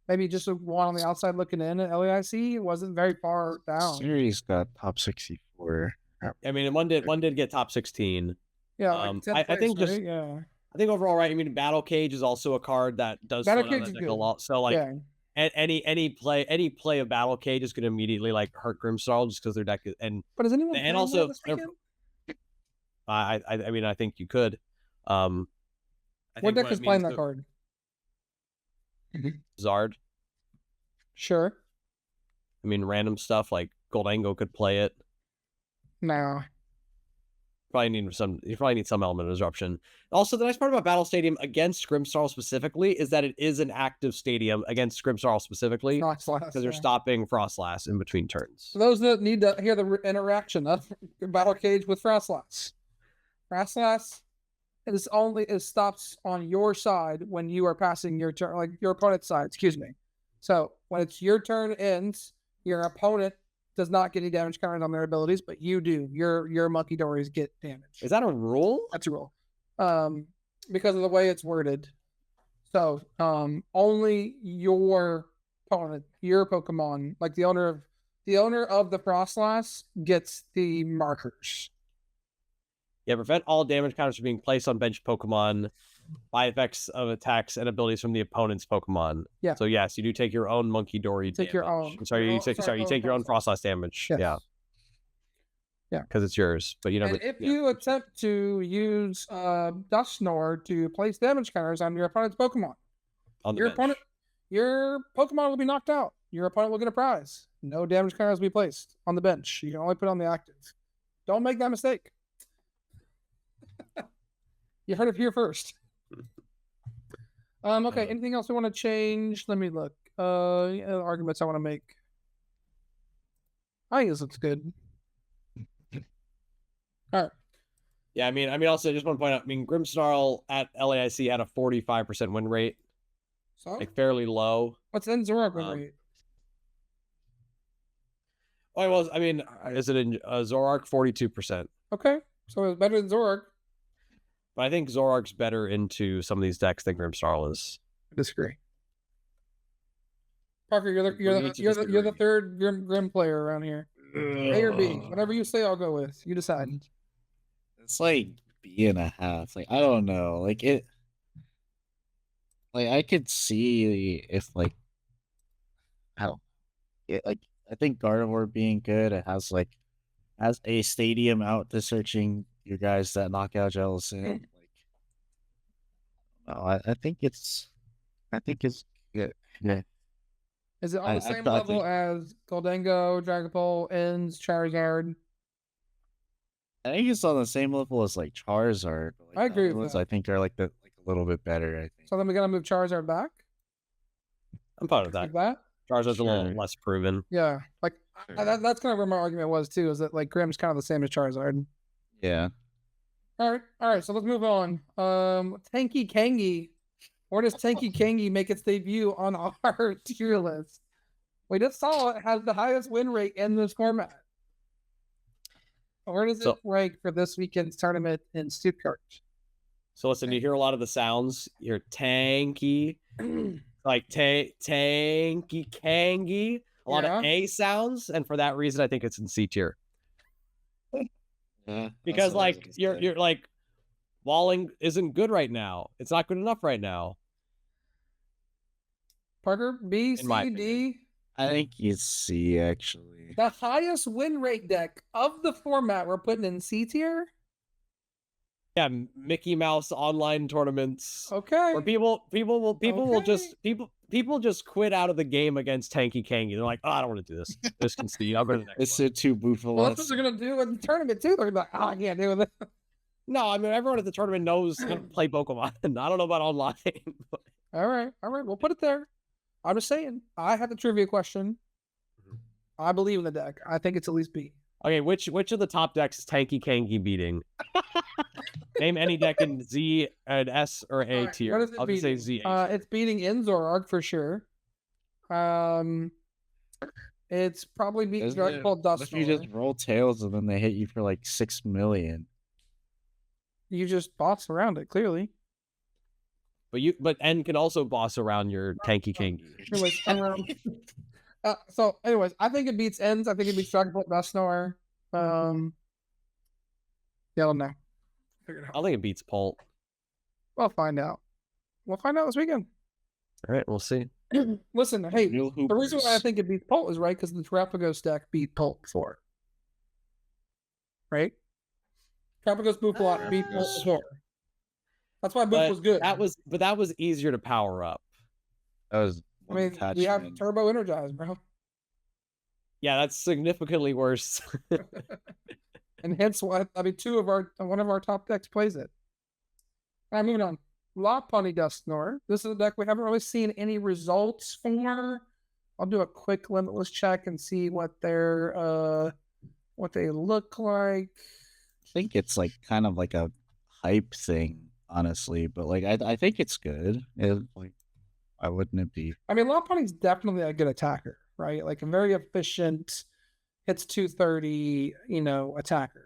maybe just one on the outside looking in at LAIC. It wasn't very far down. Series got top 64. One did get top 16. Yeah, I think just yeah. I think overall, right? Battle Cage is also a card that does Battle Cage is good. A lot. So any play of Battle Cage is going to immediately hurt Grimmsnarl just because their deck is, but is anyone and also this weekend? I mean, I think you could. I What think deck it is playing means that card? Zard. Sure. I mean, random stuff like Goldango could play it. No. You probably need some element of disruption. Also, the nice part about Battle Stadium against Grimsnarl specifically is that it is an active stadium against Grimsnarl specifically because you're stopping Frostlass in between turns. For those that need to hear the interaction of Battle Cage with Frostlass, Frostlass stops on your side when you are passing your turn, like your opponent's side. Excuse me. So when it's your turn ends, your opponent does not get any damage counters on their abilities, but you do. Your Monkey Dories get damage. Is that a rule? That's a rule. Because of the way it's worded. So only your opponent, your Pokemon, like the owner of the Frostlass, gets the markers. Yeah, prevent all damage counters from being placed on bench Pokemon by effects of attacks and abilities from the opponent's Pokemon. Yeah. So yes, you do take your own Monkey Dory damage. Your own. You take your own Frostlass damage. Yes. Yeah. Yeah, because it's yours. But you never. And if you attempt to use Dusknoir to place damage counters on your opponent's Pokemon, your Pokemon will be knocked out. Your opponent will get a prize. No damage counters will be placed on the bench. You can only put on the active. Don't make that mistake. You heard it here first. Okay, anything else we want to change? Let me look. Arguments I want to make. I think this looks good. All right. Yeah, I mean, also just want to point out. I mean, Grimmsnarl at LAIC had a 45% win rate, so like fairly low. What's in Zoroark win rate? Oh, well, I mean, is it in Zoroark 42%? Okay, so it's better than Zoroark. But I think Zoroark's better into some of these decks than Grimmsnarl is. I disagree. Parker, you're the third Grim player around here. A or B, whatever you say, I'll go with. You decide. It's like B.5. Like I don't know. Like it. Like I could see if like I don't. I think Gardevoir being good. It has a stadium out to searching your guys that knockout gels in. Like, no, I think it's good. Yeah. Is it on the same level as Goldango, Dragapult, Ends, Charizard? I think it's on the same level as like Charizard. Like, I agree with that. I think are like a little bit better. I think. So then we gotta move Charizard back. I'm fine with that. Like that. Charizard's a little less proven. Yeah, like that's kind of where my argument was too. Is that like Grimm's kind of the same as Charizard? Yeah. All right. So let's move on. Tanky Kangi. Where does Tanky Kangi make its debut on our tier list? We just saw it has the highest win rate in this format. Where does it rank for this weekend's tournament in Stuttgart? So listen, you hear a lot of the sounds. You're Tanky, like Tanky Kangi. A lot of A sounds, and for that reason, I think it's in C tier. Because like you're like Walling isn't good right now. It's not good enough right now. Parker, B, C, D. I think it's C actually. The highest win rate deck of the format we're putting in C tier. Yeah, Mickey Mouse online tournaments. Okay. Where people just quit out of the game against Tanky Kangi. They're like, oh, I don't want to do this. Just concede. I'll go to the next one. It's too bootful. Well, that's what they're gonna do in the tournament too. They're like, oh, I can't do it. No, I mean everyone at the tournament knows how to play Pokemon. I don't know about online. All right. We'll put it there. I'm just saying. I had the trivia question. I believe in the deck. I think it's at least B. Okay, which of the top decks is Tanky Kangi beating? Name any deck in Z and S or A tier. I'll just say Z. It's beating Zoroark for sure. It's probably beating Dragapult Dusknoir. If you just roll tails and then they hit you for like 6 million. You just boss around it, clearly. But N can also boss around your Tanky Kangi. So, anyways, I think it beats Ends. I think it beats Dragapult Dusknoir. Yeah, I don't know. I think it beats Pult. We'll find out. We'll find out this weekend. All right, we'll see. Listen, hey, the reason why I think it beats Pult is right because the Terapagos deck beat Pult before. Right? Tropico's Boof beat Bulbasaur. That's why Boof was good. That was easier to power up. That was I mean, we have Turbo Energize, bro. Yeah, that's significantly worse. And hence why one of our top decks plays it. All right, moving on. Lopunny Dusknoir. This is a deck we haven't really seen any results for. I'll do a quick limitless check and see what they look like. I think it's like kind of like a hype thing, honestly, but like I think it's good. Like, why wouldn't it be? I mean, Lopunny's definitely a good attacker, right? Like a very efficient, hits 230, attacker.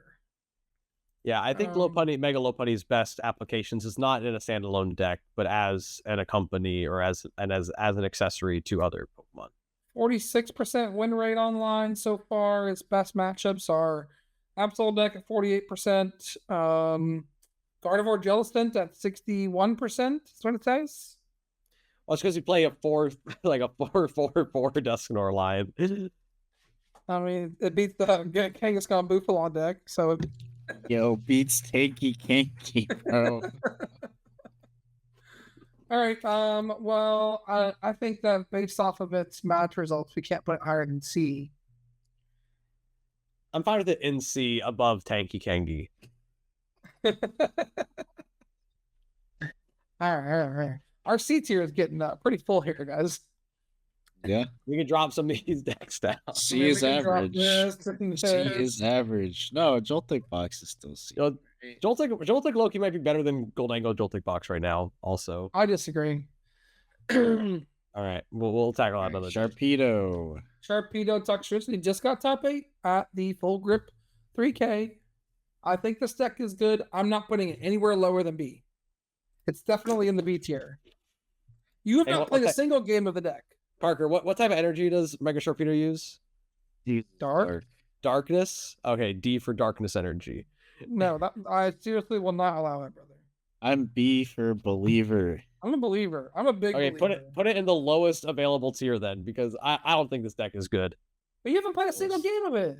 Yeah, I think Mega Lopunny's best applications is not in a standalone deck, but as an accompany or as an accessory to other Pokemon. 46% win rate online so far. Its best matchups are Absol deck at 48%, Gardevoir Jellicent at 61%. That's what it says. Well, it's because you play a 4-4-4 Dusknoir line. I mean, it beats the Kangaskhan Bufalon deck, so Yo, beats Tanky Kanky, bro. All right. Well, I think that based off of its match results, we can't put it higher than C. I'm fine with it in C above Tanky Kangi. All right. Our C tier is getting pretty full here, guys. Yeah. We can drop some of these decks down. C is average. C is average. No, Joltik Box is still C. Joltik Loki might be better than Goldango Joltik Box right now, also. I disagree. All right. We'll tackle that another day. Sharpedo Toxtricity just got top 8 at the Full Grip 3K. I think this deck is good. I'm not putting it anywhere lower than B. It's definitely in the B tier. You have not played a single game of the deck. Parker, what type of energy does Mega Sharpedo use? Darkness? Okay, D for darkness energy. No, I seriously will not allow it, brother. I'm B for believer. I'm a believer. I'm a big believer. Put it in the lowest available tier then, because I don't think this deck is good. But you haven't played a single game of it.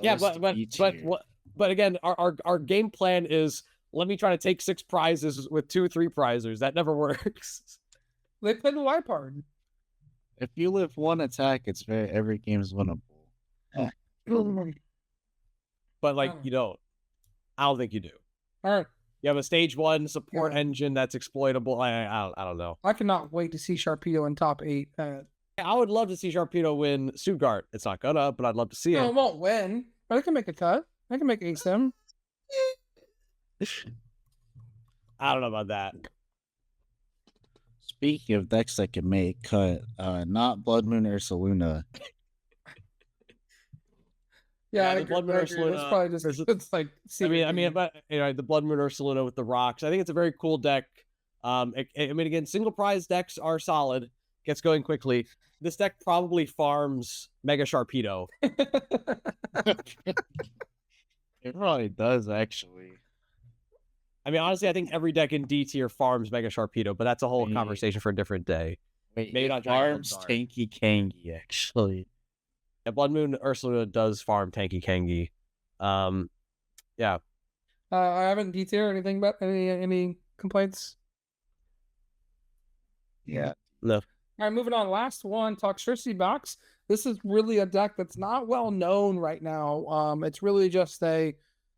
Yeah, but again, our game plan is let me try to take 6 prizes with 2-3 prizers. That never works. They play the Lipard. If you live one attack, every game is winnable. But you don't. I don't think you do. All right. You have a stage 1 support engine that's exploitable. I don't know. I cannot wait to see Sharpedo in top 8. I would love to see Sharpedo win Stuttgart. It's not gonna, but I'd love to see it. No, it won't win, but I can make a cut. I can make a sim. I don't know about that. Speaking of decks that can make cut, not Blood Moon Ursaluna. Yeah, the Blood Moon Ursaluna. That's probably just it's like. But the Blood Moon Ursaluna with the rocks. I think it's a very cool deck. Again, single prize decks are solid. Gets going quickly. This deck probably farms Mega Sharpedo. It probably does, actually. I mean, honestly, I think every deck in D tier farms Mega Sharpedo, but that's a whole conversation for a different day. Maybe not farms Tanky Kangi, actually. Yeah, Blood Moon Ursaluna does farm Tanky Kangi. Yeah. I haven't D tier or anything, but any complaints? Yeah. No. All right, moving on. Last one, Toxtricity Box. This is really a deck that's not well known right now. It's really just hey,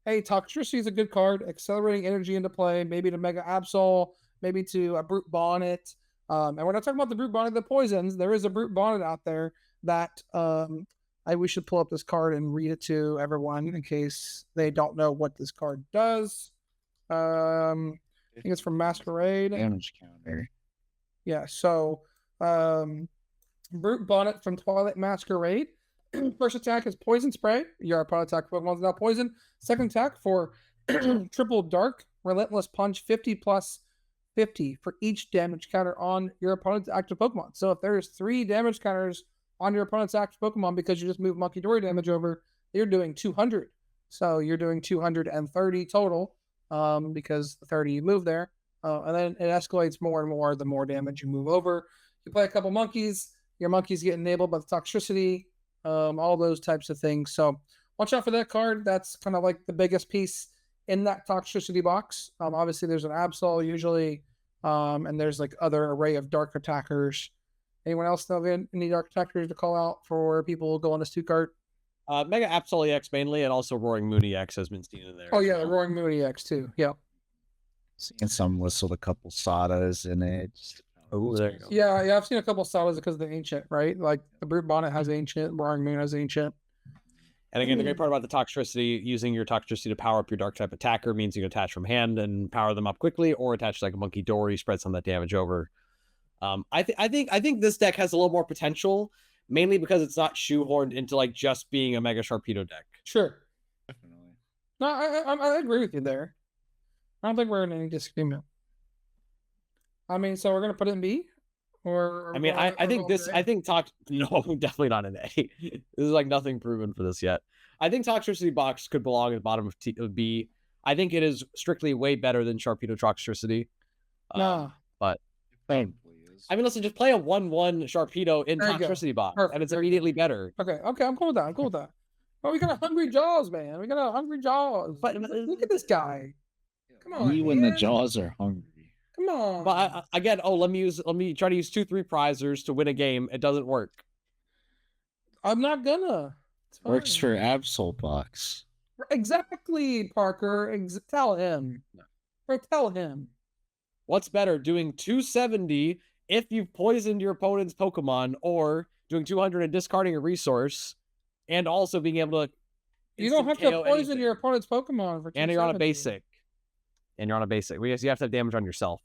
Toxtricity is a good card, accelerating energy into play, maybe to Mega Absol, maybe to a Brute Bonnet. And we're not talking about the Brute Bonnet that poisons. There is a Brute Bonnet out there that we should pull up this card and read it to everyone in case they don't know what this card does. I think it's from Masquerade. Damage counter. Yeah, so Brute Bonnet from Twilight Masquerade. First attack is Poison Spray. Your opponent attack Pokemon is now poison. Second attack for Triple Dark, Relentless Punch, 50 plus 50 for each damage counter on your opponent's active Pokemon. So if there's 3 damage counters on your opponent's active Pokemon because you just moved Monkey Dory damage over, you're doing 200. So you're doing 230 total because the 30 you move there. And then it escalates more and more the more damage you move over. You play a couple monkeys, your monkeys get enabled by the Toxtricity, all those types of things. So watch out for that card. That's kind of like the biggest piece in that toxicity box. Obviously there's an Absol usually, and there's like other array of dark attackers. Anyone else know of any dark attackers to call out for people going to Stuttgart? Mega Absol EX mainly, and also Roaring Moon EX has been seen in there. Oh yeah, the Roaring Moon EX too. Yeah. Seeing some lists with a couple Sadas in it. Oh, there you go. Yeah, I've seen a couple Sadas because of the Ancient, right? Like the Brute Bonnet has Ancient, Roaring Moon has Ancient. And again, the great part about the toxicity, using your toxicity to power up your dark type attacker means you can attach from hand and power them up quickly, or attach like a Monkey Dory, spread some of that damage over. I think this deck has a little more potential, mainly because it's not shoehorned into like just being a Mega Sharpedo deck. Sure. Definitely. No, I agree with you there. I don't think we're in any disagreement. I mean, so we're gonna put it in B, or I mean, I think this. I think no, definitely not an A. This is like nothing proven for this yet. I think Toxicity Box could belong at the bottom of B. I think it is strictly way better than Sharpedo Toxicity. No, but Probably is. I mean, listen, just play a 1/1 Sharpedo in Toxicity Box, Perfect. and it's immediately better. Okay, I'm cool with that. I'm cool with that. But we got a hungry jaws, man. We got a hungry jaws. But look at this guy. Come on, Me when man. the jaws are hungry. Come on. But again, let me try to use 2/3 prizers to win a game. It doesn't work. I'm not gonna. It's Works fine. for Absol Box. Exactly, Parker. Tell him. Or tell him. What's better, doing 270 if you've poisoned your opponent's Pokemon, or doing 200 and discarding a resource, and also being able to You don't have to KO poison anything. your opponent's Pokemon for. And you're on a 270. basic. And you're on a basic. You have to have damage on yourself.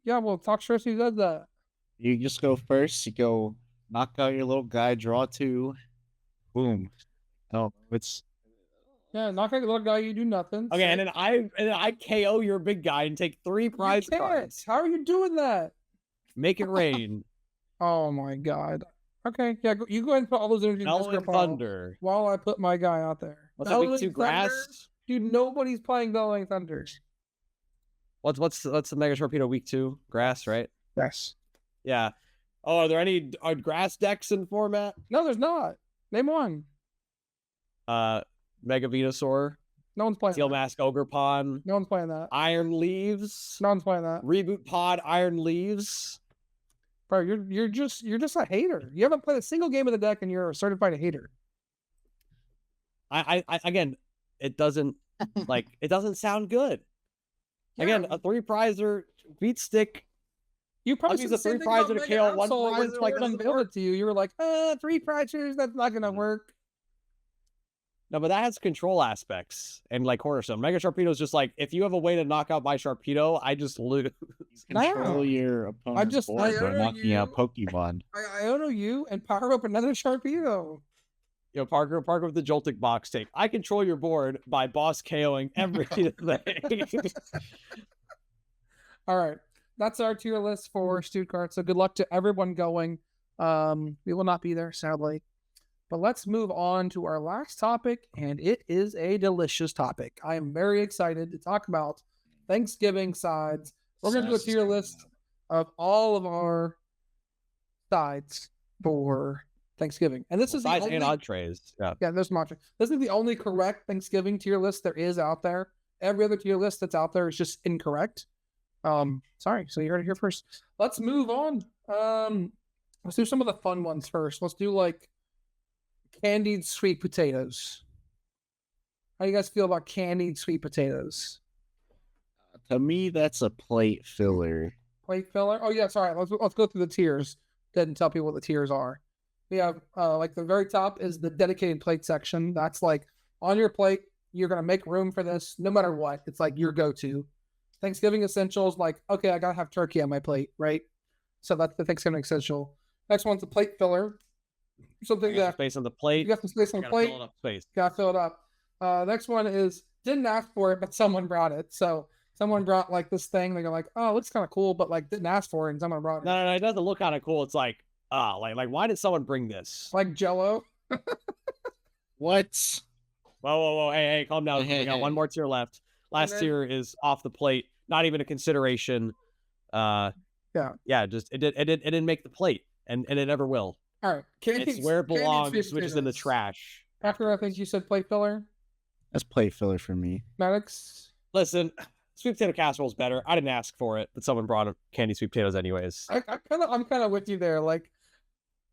Yeah, well, Toxtricity does that. You just go first. You go knock out your little guy, draw 2, boom. Oh, it's Yeah, knock out the little guy, you do nothing. Okay, and then I KO your big guy and take 3 prize you can't. cards. How are you doing that? Make it rain. Oh my god. Okay, yeah, you go ahead and put all those energy in Howling Discord pile Thunder. while I put my guy out there. What's that, week 2 Bellowing grass? Thunder? Dude, nobody's playing Bellowing Thunder. What's the Mega Torpedo week 2? Grass, right? Yes. Yeah. Oh, are there any grass decks in format? No, there's not. Name one. Mega Venusaur, No one's playing Steel that. Mask Ogrepon, No one's playing that. Iron Leaves, No one's playing that. Reboot Pod, Iron Leaves. Bro, you're just a hater. You haven't played a single game of the deck and you're a certified hater. I again, it doesn't it doesn't sound good. Again, a 3 prizer beat stick. You probably I'll use said a the same 3 thing about prizer to Mega KO 1 Absol when prizer, like, Jordan doesn't built work. it to you. You were like, 3 prizers, that's not gonna work. No, but that has control aspects and like Cornerstone. Mega Sharpedo is just like, if you have a way to knock out my Sharpedo, I just lose. control No. your opponent's board by honor knocking out you. Pokemon. I honor you and power up another Sharpedo. Parker with the Joltic box take. I control your board by boss KOing everything. All right. That's our tier list for Stuttgart. So good luck to everyone going. We will not be there, sadly. But let's move on to our last topic, and it is a delicious topic. I am very excited to talk about Thanksgiving sides. We're going to do a tier list of all of our sides for Thanksgiving. And this is the Sides only... and entrees. Yeah. Yeah, there's much. This is the only correct Thanksgiving tier list there is out there. Every other tier list that's out there is just incorrect. Sorry. So you heard it here first. Let's move on. Let's do some of the fun ones first. Let's do like candied sweet potatoes. How do you guys feel about candied sweet potatoes? To me, that's a plate filler. Plate filler? Oh yeah, sorry. Let's go through the tiers. Didn't tell people what the tiers are. We have like the very top is the dedicated plate section. That's like on your plate, you're gonna make room for this no matter what. It's like your go-to. Thanksgiving essentials, like, okay, I gotta have turkey on my plate, right? So that's the Thanksgiving essential. Next one's a plate filler. Something that Space on the plate. you got some space on the Gotta plate. fill it up space. Gotta fill it up. Next one is didn't ask for it, but someone brought it. So someone brought like this thing. They're like, oh, it looks kind of cool, but like didn't ask for it, and someone brought it. No, it doesn't look kind of cool. It's like, like why did someone bring this? Like Jello. What? Whoa, hey, calm down. Hey, We got hey. one more tier left. Last then- tier is off the plate. Not even a consideration. Yeah, just it didn't make the plate, and it never will. All right, It's where it belongs, which is in the trash. After I think you said plate filler, That's plate filler for me. Maddox. Listen, sweet potato casserole is better. I didn't ask for it, but someone brought candy sweet potatoes anyways. I'm kind of with you there. Like,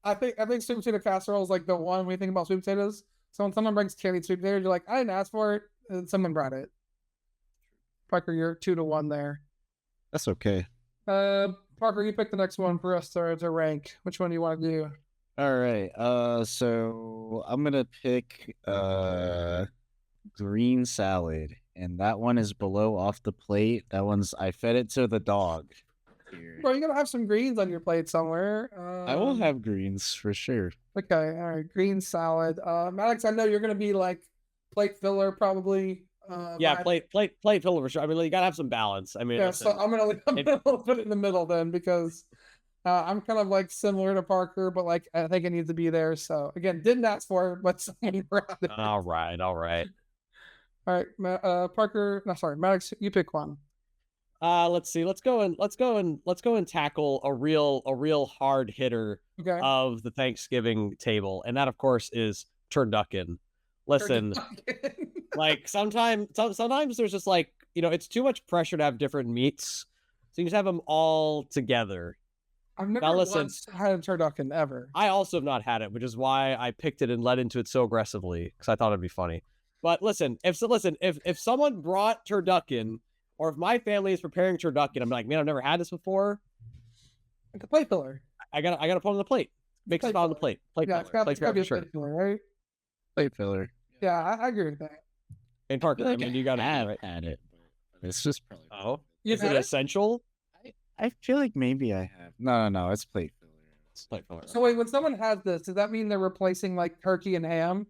I think sweet potato casserole is like the one when you think about sweet potatoes. So when someone brings candied sweet potatoes, you're like, I didn't ask for it, and someone brought it. Parker, you're 2-1 there. That's okay. Parker, you pick the next one for us to rank. Which one do you want to do? All right. So I'm gonna pick green salad, and that one is below off the plate. That one's I fed it to the dog. Here. Bro, you gotta have some greens on your plate somewhere. I will have greens for sure. Okay, all right, green salad. Alex, I know you're gonna be like plate filler probably. Yeah, plate filler for sure. I mean, you gotta have some balance. I mean, yeah. listen, So I'm gonna put it in the middle then because I'm kind of like similar to Parker, but like I think it needs to be there. So again, didn't ask for it, but someone brought it. All right. All right, Parker. No, sorry, Maddox. You pick one. Let's see. Let's go and tackle a real hard hitter Okay. of the Thanksgiving table, and that of course is turducken. Listen, like sometimes there's just like, it's too much pressure to have different meats, so you just have them all together. I've never once had a turducken ever. I also have not had it, which is why I picked it and led into it so aggressively because I thought it'd be funny. But listen, if someone brought turducken, or if my family is preparing turducken, I'm like, man, I've never had this before. Like a plate filler. I gotta put it on the plate. Make a spot on the plate. Plate yeah, filler. It's gotta be a plate filler, right? Plate filler. Yeah, I agree with that. And Parker, I mean, you gotta have had it. But it's just probably. Oh, is it essential? I feel like maybe I have. No, it's plate filler. It's plate filler. So wait, when someone has this, does that mean they're replacing like turkey and ham?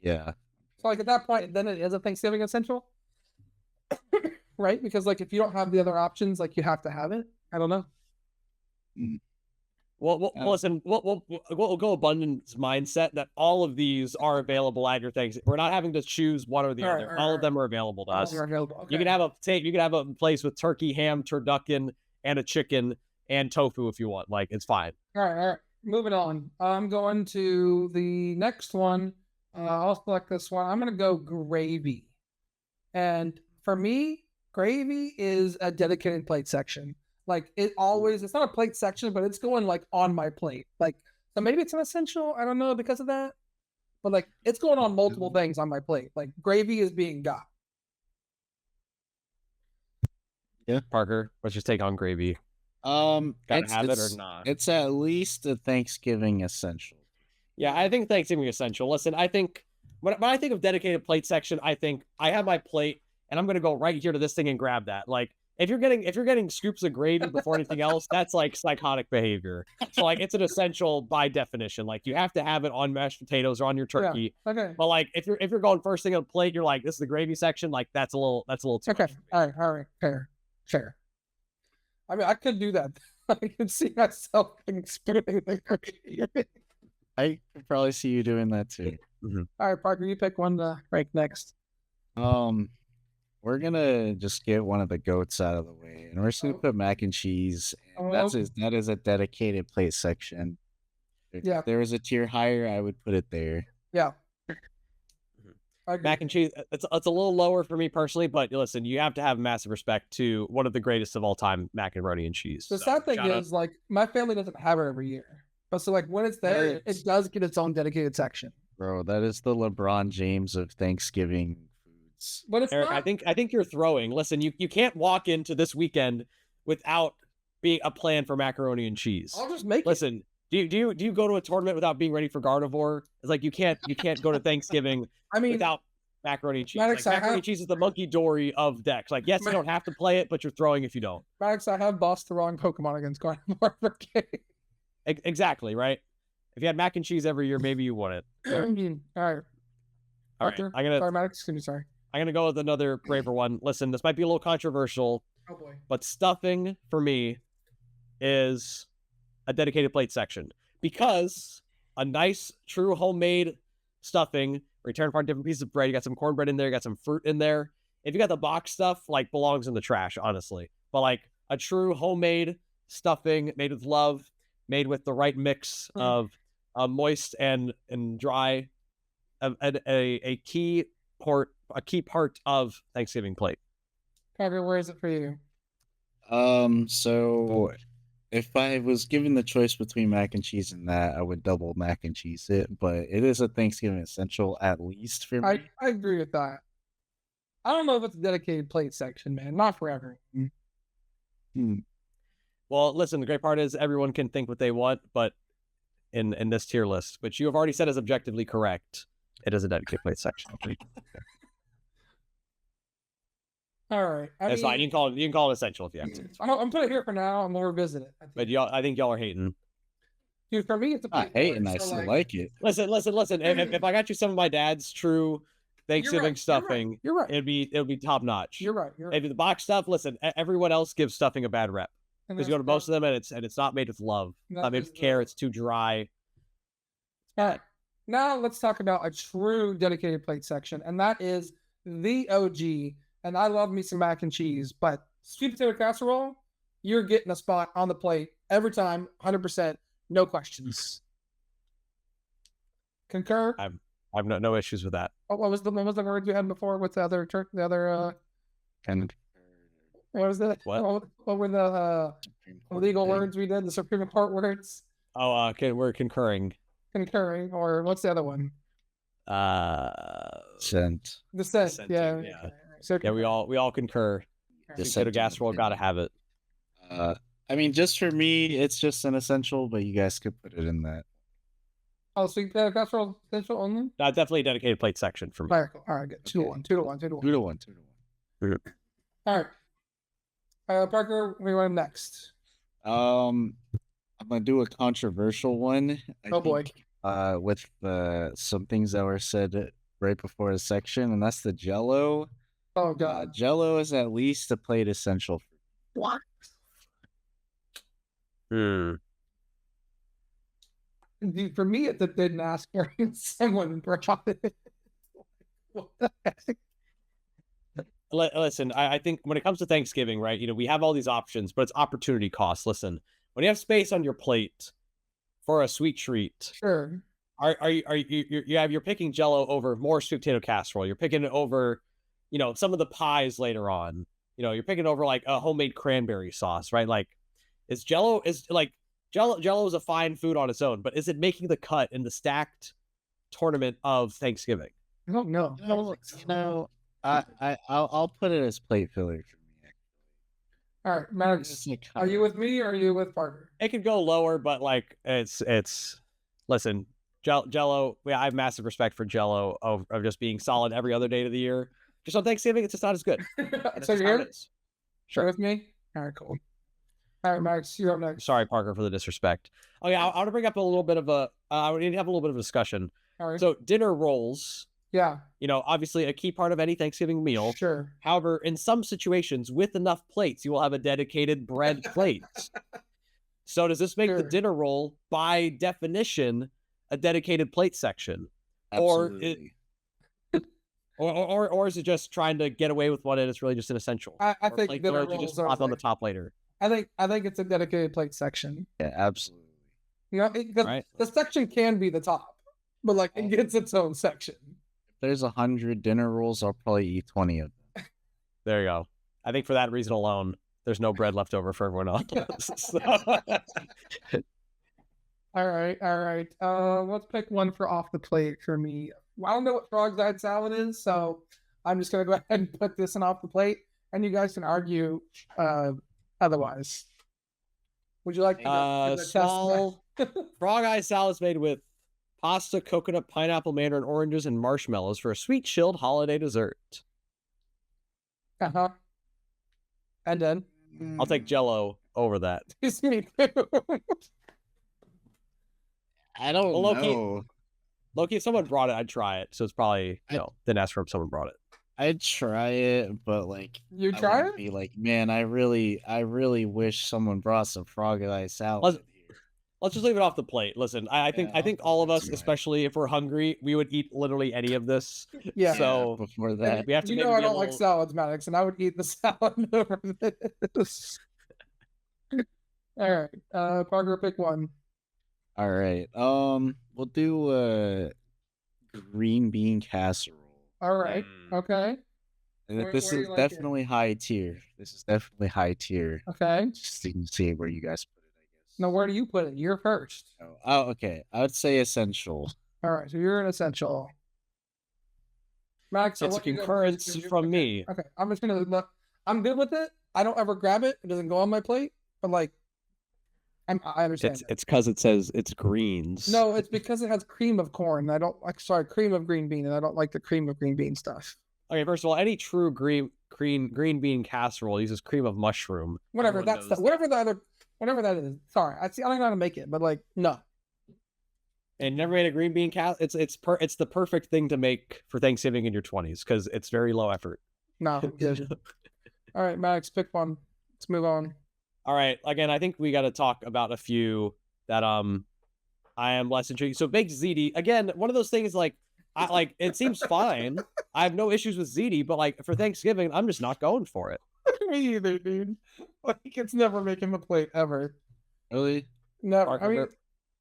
Yeah. So like at that point, then it is a Thanksgiving essential, right? Because like if you don't have the other options, like you have to have it. I don't know. Well, listen, we'll go abundance mindset that all of these are available at your things. We're not having to choose one or the other. All of them are available to us. Okay. You can have a place with turkey, ham, turducken, and a chicken and tofu if you want. Like, it's fine. All right. Moving on. I'm going to the next one. I'll select this one. I'm going to go gravy. And for me, gravy is a dedicated plate section. Like it's not a plate section, but it's going like on my plate. Like, so maybe it's an essential. I don't know because of that, but like it's going on multiple things on my plate. Like gravy is being got. Yeah, Parker, what's your take on gravy? Gotta have it or not? It's at least a Thanksgiving essential. Yeah, I think Thanksgiving essential. Listen, I think when I think of dedicated plate section, I think I have my plate and I'm gonna go right here to this thing and grab that. Like, if you're getting scoops of gravy before anything else, that's like psychotic behavior. So like it's an essential by definition. Like you have to have it on mashed potatoes or on your turkey. Yeah, okay. But like if you're going first thing on the plate, you're like, this is the gravy section. Like that's a little too okay. much. All right. Fair. I mean, I could do that. I can see myself spooning the gravy. I could probably see you doing that too. Mm-hmm. All right, Parker, you pick one to rank next. We're gonna just get one of the goats out of the way, and we're just gonna put mac and cheese. And that is a dedicated plate section. If there was a tier higher, I would put it there. Yeah. Mac and cheese, it's a little lower for me personally, but listen, you have to have massive respect to one of the greatest of all time, macaroni and cheese. The sad thing is, like, my family doesn't have it every year, but so like when it's there, it does get its own dedicated section. Bro, that is the LeBron James of Thanksgiving foods. But it's Eric, I think you're throwing. Listen, you can't walk into this weekend without being a plan for macaroni and cheese. I'll just make Listen, do you go to a tournament without being ready for Gardevoir? It's like you can't go to Thanksgiving without macaroni and cheese. Maddox, macaroni and cheese is the monkey dory of decks. Like, yes, you don't have to play it, but you're throwing if you don't. Maddox, I have bossed the wrong Pokemon against Gardevoir for game. Exactly, right? If you had mac and cheese every year, maybe you wouldn't. All right. Arthur, sorry, Maddox. Sorry. I'm gonna go with another braver one. Listen, this might be a little controversial. Oh boy. But stuffing for me is a dedicated plate section because a nice, true homemade stuffing, return for different pieces of bread. You got some cornbread in there, you got some fruit in there. If you got the box stuff, like belongs in the trash, honestly. But like a true homemade stuffing made with love, made with the right mix of moist and dry, a key part of Thanksgiving plate. Parker, where is it for you? So if I was given the choice between mac and cheese and that, I would double mac and cheese it. But it is a Thanksgiving essential, at least for me. I agree with that. I don't know if it's a dedicated plate section, man. Not for everyone. Well, listen, the great part is everyone can think what they want, but in this tier list, which you have already said is objectively correct, it is a dedicated plate section. All right. That's fine. You can call it essential if you have to. I'm putting it here for now. I'm gonna revisit it. But I think y'all are hating. Dude, for me, it's a Not hating. I still like it. Listen. If I got you some of my dad's true Thanksgiving stuffing, You're right. it'd be top notch. You're right. Maybe the box stuff. Listen, everyone else gives stuffing a bad rep because you go to most of them and it's not made with love. It's not made with care. It's too dry. All right. Now let's talk about a true dedicated plate section, and that is the OG. And I love me some mac and cheese, but sweet potato casserole, you're getting a spot on the plate every time, 100%, no questions. Concur? I've no issues with that. Oh, what was the word you had before with the other And what was that? What were the legal words we did? The Supreme Court words? Oh, we're concurring. Concurring, or what's the other one? Dissent. Dissent. Yeah. Yeah. Okay. So Yeah, we all concur. Potato casserole, gotta have it. I mean, just for me, it's just an essential, but you guys could put it in that. Oh, sweet potato casserole essential only? Definitely a dedicated plate section for me. All right, good. 2-1. 2-1. All right. Parker, we want next. I'm gonna do a controversial one. Boy. With some things that were said right before the section, and that's the Jello. Oh god. Jello is at least a plate essential. What? Hmm. Dude, for me, it's a didn't ask for someone brought it. What the heck? Listen, I think when it comes to Thanksgiving, right? We have all these options, but it's opportunity cost. Listen, when you have space on your plate for a sweet treat, Sure. You're picking Jello over more sweet potato casserole. You're picking it over, some of the pies later on. You're picking over like a homemade cranberry sauce, right? Like, Jello is a fine food on its own, but is it making the cut in the stacked tournament of Thanksgiving? I don't know. I'll put it as plate filler for me. All right, Max, are you with me or are you with Parker? It could go lower, but like it's listen, Jello. I have massive respect for Jello of just being solid every other day of the year. Just on Thanksgiving, it's just not as good. So you're here? Sure. With me? All right, cool. All right, Max, you're up next. Sorry, Parker, for the disrespect. Oh yeah, I want to bring up a little bit of a. I would need to have a little bit of a discussion. All right. So dinner rolls. Yeah. Obviously a key part of any Thanksgiving meal. Sure. However, in some situations, with enough plates, you will have a dedicated bread plate. So does this make the dinner roll, by definition, a dedicated plate section? Absolutely. Or is it just trying to get away with one and it's really just an essential? I think dinner rolls just pop on the top later. I think it's a dedicated plate section. Yeah, absolutely. Right? The section can be the top, but like it gets its own section. If there's 100 dinner rolls, I'll probably eat 20 of them. There you go. I think for that reason alone, there's no bread left over for everyone else. All right. Let's pick one for off the plate for me. Well, I don't know what frog's eyed salad is, so I'm just gonna go ahead and put this one off the plate, and you guys can argue otherwise. Would you like to small frog eye salad is made with pasta, coconut, pineapple, mandarin oranges, and marshmallows for a sweet chilled holiday dessert. Uh-huh. And then I'll take Jello over that. I don't know. Loki, if someone brought it, I'd try it. So it's probably didn't ask for if someone brought it. I'd try it, but like you try it? Be like, man, I really wish someone brought some frog eye salad. Let's just leave it off the plate. Listen, I think all of us, especially if we're hungry, we would eat literally any of this. Yeah. So before that, we have to. I don't like salads, Maddox, and I would eat the salad over this. All right, Parker, pick one. All right. We'll do green bean casserole. All right. Okay. This is definitely high tier. This is definitely high tier. Okay. Just to see where you guys put it, I guess. Now, where do you put it? You're first. Oh, okay. I would say essential. All right. So you're an essential. Max, it's a concurrence from me. Okay. I'm just going to, I'm good with it. I don't ever grab it. It doesn't go on my plate. But like, I understand. It's because it says it's greens. No, it's because it has cream of corn. I don't like, sorry, cream of green bean. And I don't like the cream of green bean stuff. Okay, first of all, any true green bean casserole uses cream of mushroom. Whatever whatever that is. Sorry, I don't know how to make it, but like no. And never made a green bean it's the perfect thing to make for Thanksgiving in your 20s because it's very low effort. No. All right, Max, pick one. Let's move on. All right, again, I think we got to talk about a few that I am less intrigued. So baked ziti, again, one of those things like it seems fine. I have no issues with ziti, but like for Thanksgiving, I'm just not going for it. Me either, dude. Like it's never making the plate ever. Really? Never. I mean,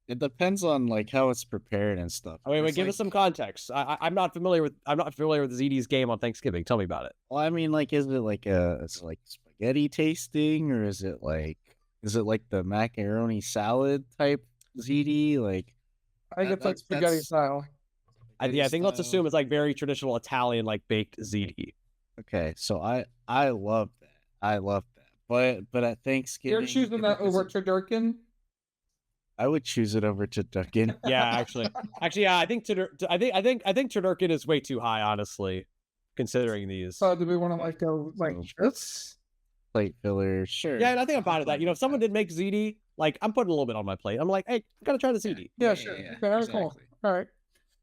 it depends on like how it's prepared and stuff. Wait, give us some context. I'm not familiar with ziti's game on Thanksgiving. Tell me about it. Well, I mean, like, is it like spaghetti tasting, or is it like the macaroni salad type ziti? Like, I think it's like spaghetti style. I think let's assume it's like very traditional Italian, like baked ziti. Okay, so I love that. I love that. But at Thanksgiving, you're choosing that over turducken. I would choose it over turducken. Yeah, actually, yeah. I think turducken is way too high, honestly, considering these. So do we want to like go like this? Plate filler, sure. Yeah, and I think I'm fine with that. You know, if someone did make ziti, like I'm putting a little bit on my plate. I'm like, hey, gotta try the ziti. Yeah, sure. Yeah, very cool. All right.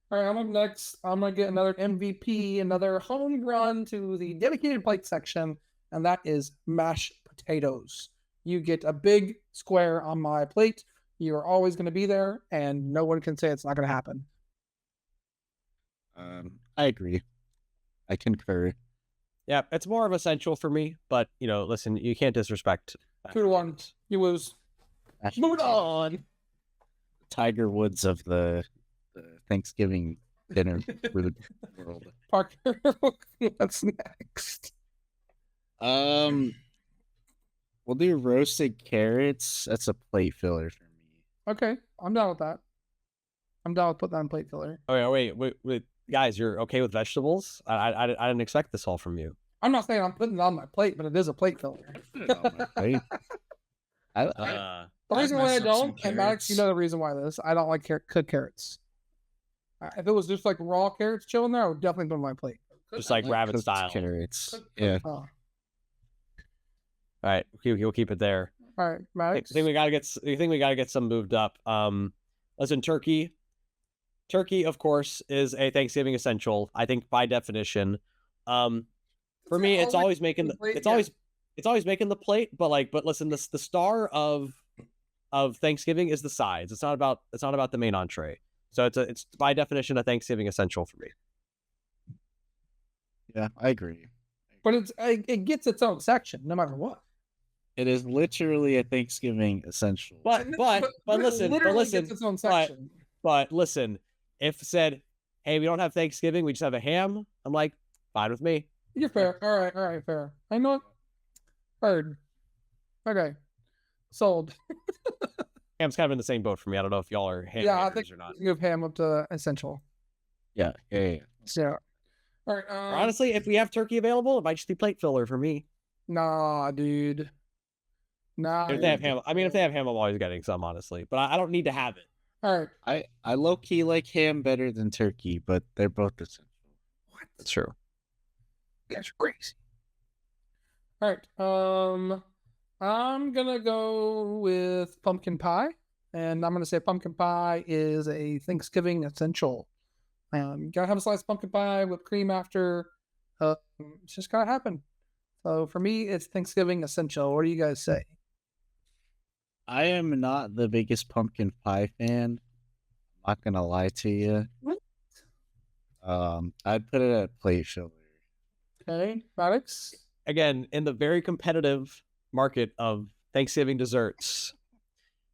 I'm up next. I'm going to get another MVP, another home run to the dedicated plate section, and that is mashed potatoes. You get a big square on my plate. You are always going to be there, and no one can say it's not going to happen. I agree. I concur. Yeah, it's more of essential for me, but, you know, listen, you can't disrespect. 2-1. You lose. Move on. Tiger Woods of the Thanksgiving dinner food world. Parker, what's next? We'll do roasted carrots. That's a plate filler for me. Okay, I'm down with that. I'm down with putting that on plate filler. Oh yeah, wait, guys, you're okay with vegetables? I didn't expect this all from you. I'm not saying I'm putting it on my plate, but it is a plate filler. The reason why I don't, and Max, you know the reason why this, I don't like cooked carrots. If it was just like raw carrots chilling there, I would definitely put on my plate. Just like rabbit style carrots. Yeah. Oh. All right, we'll keep it there. All right, Max. I think we gotta get some moved up. Listen, turkey. Turkey, of course, is a Thanksgiving essential. I think by definition. For me, it's always making making the plate. But listen, the star of Thanksgiving is the sides. It's not about the main entree. So it's by definition a Thanksgiving essential for me. Yeah, I agree. But it gets its own section no matter what. It is literally a Thanksgiving essential. But listen, gets its own section. But listen, if said, hey, we don't have Thanksgiving, we just have a ham, I'm like, fine with me. You're fair. All right, fair. I know it. Heard. Okay. Sold. Ham's kind of in the same boat for me. I don't know if y'all are ham I think or not. You have ham up to essential. Yeah. So, all right. Honestly, if we have turkey available, it might just be plate filler for me. Nah, dude. Nah. If they have ham, if they have ham, I'm always getting some, honestly. But I don't need to have it. All right. I low key like ham better than turkey, but they're both essential. What? That's true. You guys are crazy. All right. I'm gonna go with pumpkin pie, and I'm gonna say pumpkin pie is a Thanksgiving essential. You gotta have a slice of pumpkin pie with cream after. It's just gotta happen. So for me, it's Thanksgiving essential. What do you guys say? I am not the biggest pumpkin pie fan. I'm not gonna lie to you. What? I'd put it at plate filler. Okay, Maddox. Again, in the very competitive market of Thanksgiving desserts,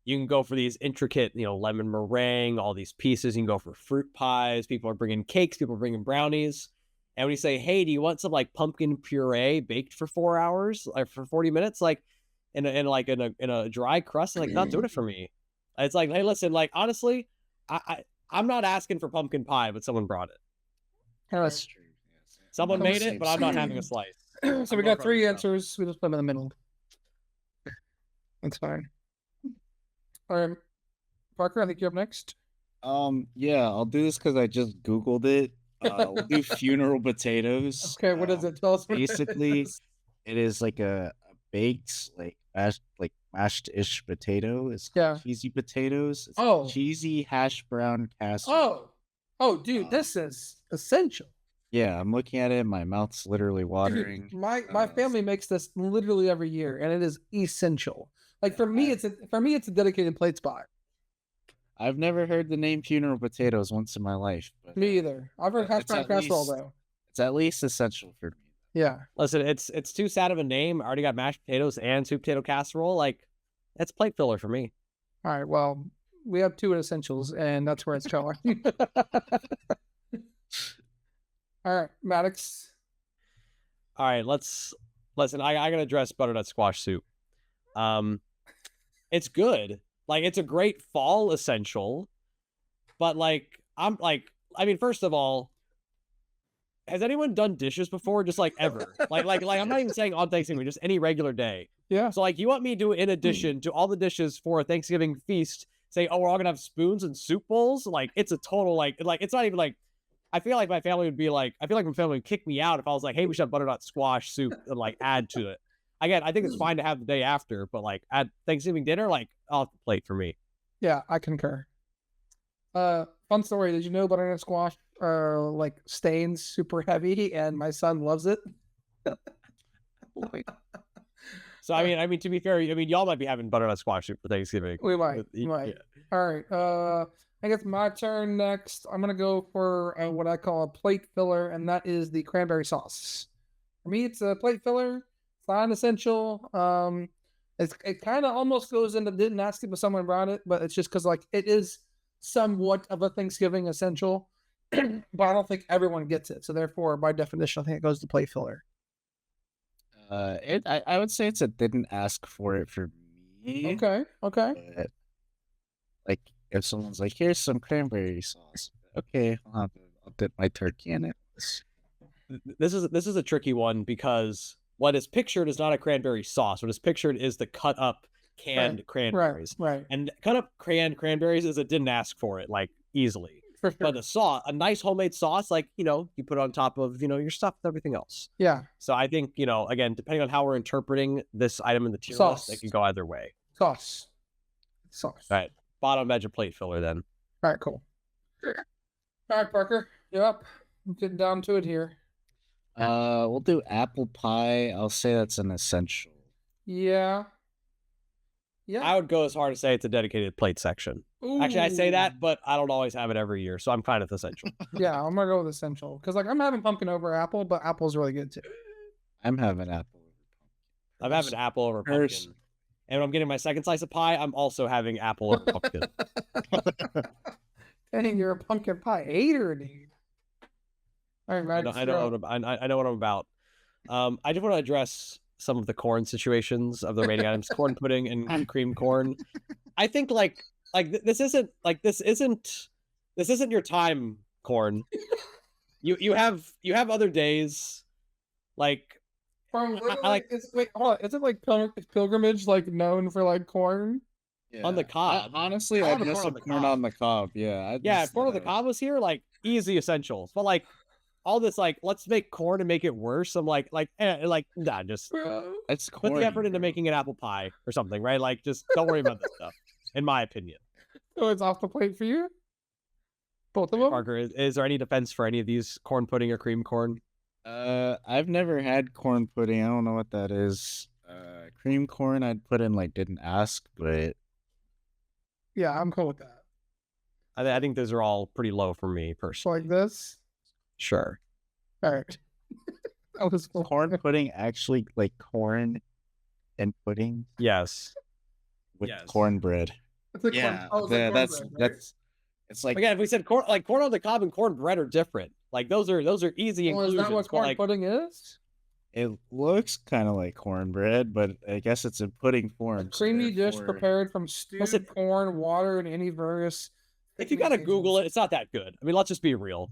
you can go for these intricate, lemon meringue, all these pieces. You can go for fruit pies. People are bringing cakes. People are bringing brownies. And when you say, hey, do you want some like pumpkin puree baked for 4 hours, like for 40 minutes, like in a dry crust, like not doing it for me. It's like, hey, listen, like honestly, I'm not asking for pumpkin pie, but someone brought it. That's true. Yes. Someone I'm made the it, same but I'm not same. having a slice. so I'm we going got for 3 other stuff. answers. We just put them in the middle. That's fine. All right, Parker, I think you're up next. Yeah, I'll do this because I just Googled it. We'll do funeral potatoes. Okay, what is it? Tell us what Basically, it is. it is like a baked, like mashed-ish potato. It's called Yeah. cheesy potatoes. It's Oh. cheesy hash brown casserole. Oh, dude, this is essential. Yeah, I'm looking at it. My mouth's literally watering. Dude, my family makes this literally every year, and it is essential. Like for me, it's a dedicated plate spot. I've never heard the name funeral potatoes once in my life. But, Me either. I've heard hash it's brown at casserole least- though. It's at least essential for me. Yeah. Listen, it's too sad of a name. I already got mashed potatoes and sweet potato casserole. Like, that's plate filler for me. All right. Well, we have 2 essentials, and that's where it's going. All right, Maddox. All right, listen. I gotta address butternut squash soup. It's good. Like, it's a great fall essential, but like, I mean, first of all, has anyone done dishes before? Just like ever? like I'm not even saying on Thanksgiving, just any regular day. Yeah. So like, you want me to, in addition to all the dishes for a Thanksgiving feast, say, oh, we're all gonna have spoons and soup bowls? Like, it's a total like it's not even like. I feel like my family would be like, I feel like my family would kick me out if I was like, hey, we should have butternut squash soup and like add to it. Again, I think it's fine to have the day after, but like at Thanksgiving dinner, like off the plate for me. Yeah, I concur. Fun story. Did you know butternut squash like stains super heavy, and my son loves it? So I mean, to be fair, I mean, y'all might be having butternut squash soup for Thanksgiving. We might. Yeah. All right. I guess my turn next. I'm gonna go for what I call a plate filler, and that is the cranberry sauce. For me, it's a plate filler. It's not an essential. It kind of almost goes into didn't ask it, but someone brought it. But it's just because like it is somewhat of a Thanksgiving essential, but I don't think everyone gets it. So therefore, by definition, I think it goes to plate filler. I would say it's a didn't ask for it for me. Okay. But, like if someone's like, here's some cranberry sauce. Okay, I'll dip my turkey in it. This is a tricky one because what is pictured is not a cranberry sauce. What is pictured is the cut up canned cranberries. Right. And cut up canned cranberries is a didn't ask for it, like easily. For sure. But a nice homemade sauce, like, you put on top of, your stuff with everything else. Yeah. So I think, again, depending on how we're interpreting this item in the tier Sauce. list, it can go either way. Sauce. All right. Bottom edge of plate filler then. All right, cool. All right, Parker. Yep. I'm getting down to it here. We'll do apple pie. I'll say that's an essential. Yeah. I would go as hard to say it's a dedicated plate section. Ooh. Actually, I say that, but I don't always have it every year, so I'm fine with essential. Yeah, I'm gonna go with essential because like I'm having pumpkin over apple, but apple's really good too. I'm having apple over pumpkin. I'm having apple over pumpkin. And when I'm getting my second slice of pie, I'm also having apple over pumpkin. Dang, you're a pumpkin pie hater, dude. All right, Max. I know what I'm about. I just want to address some of the corn situations of the rating items: corn pudding and cream corn. I think this isn't your time, corn. You have other days, like. Wait, hold on. Isn't like pilgrimage like known for like corn? Yeah. On the cob? Honestly, I'd miss a corn on the cob. Yeah. Corn on the cob was here, like easy essentials. But like all this, like let's make corn and make it worse. I'm like nah, just it's put the effort into making an apple pie or something, right? Like just don't worry about this stuff. In my opinion. So it's off the plate for you. Both of them. Parker, is there any defense for any of these corn pudding or cream corn? I've never had corn pudding. I don't know what that is. Cream corn, I'd put in like didn't ask, but yeah, I'm cool with that. I think those are all pretty low for me personally. Like this. Sure. All right. That was cool. Corn pudding actually like corn and pudding. Yes. With cornbread. It's like yeah, cornbread, right? that's. It's like again, if we said corn on the cob and cornbread are different. Like those are easy Well, is inclusions. that what but, corn like, pudding is? It looks kind of like cornbread, but I guess it's in pudding A form. so creamy dish therefore- prepared from stewed Listen- corn, water, and any various. if you gotta Google it, it's not that good. I mean, let's just be real.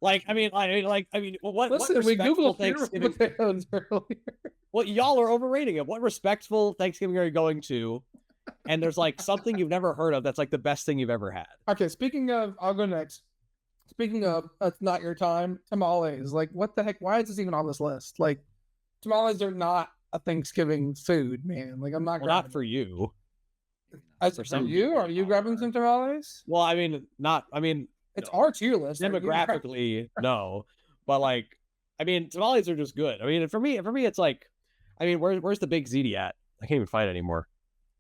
Like, I mean, what Listen, we respectful Googled funeral Thanksgiving? potatoes earlier. Well, y'all are overrating it. What respectful Thanksgiving are you going to? And there's like something you've never heard of that's like the best thing you've ever had. Okay, speaking of, I'll go next. Speaking of, it's not your time. Tamales, like, what the heck? Why is this even on this list? Like, tamales are not a Thanksgiving food, man. Like, I'm not. Well, not for you. For some you, people, are you grabbing some tamales? Well, I mean, not. I mean, It's no. our tier list. Demographically, no. But like, I mean, tamales are just good. I mean, for me, it's like, I mean, where's the big ziti at? I can't even find it anymore.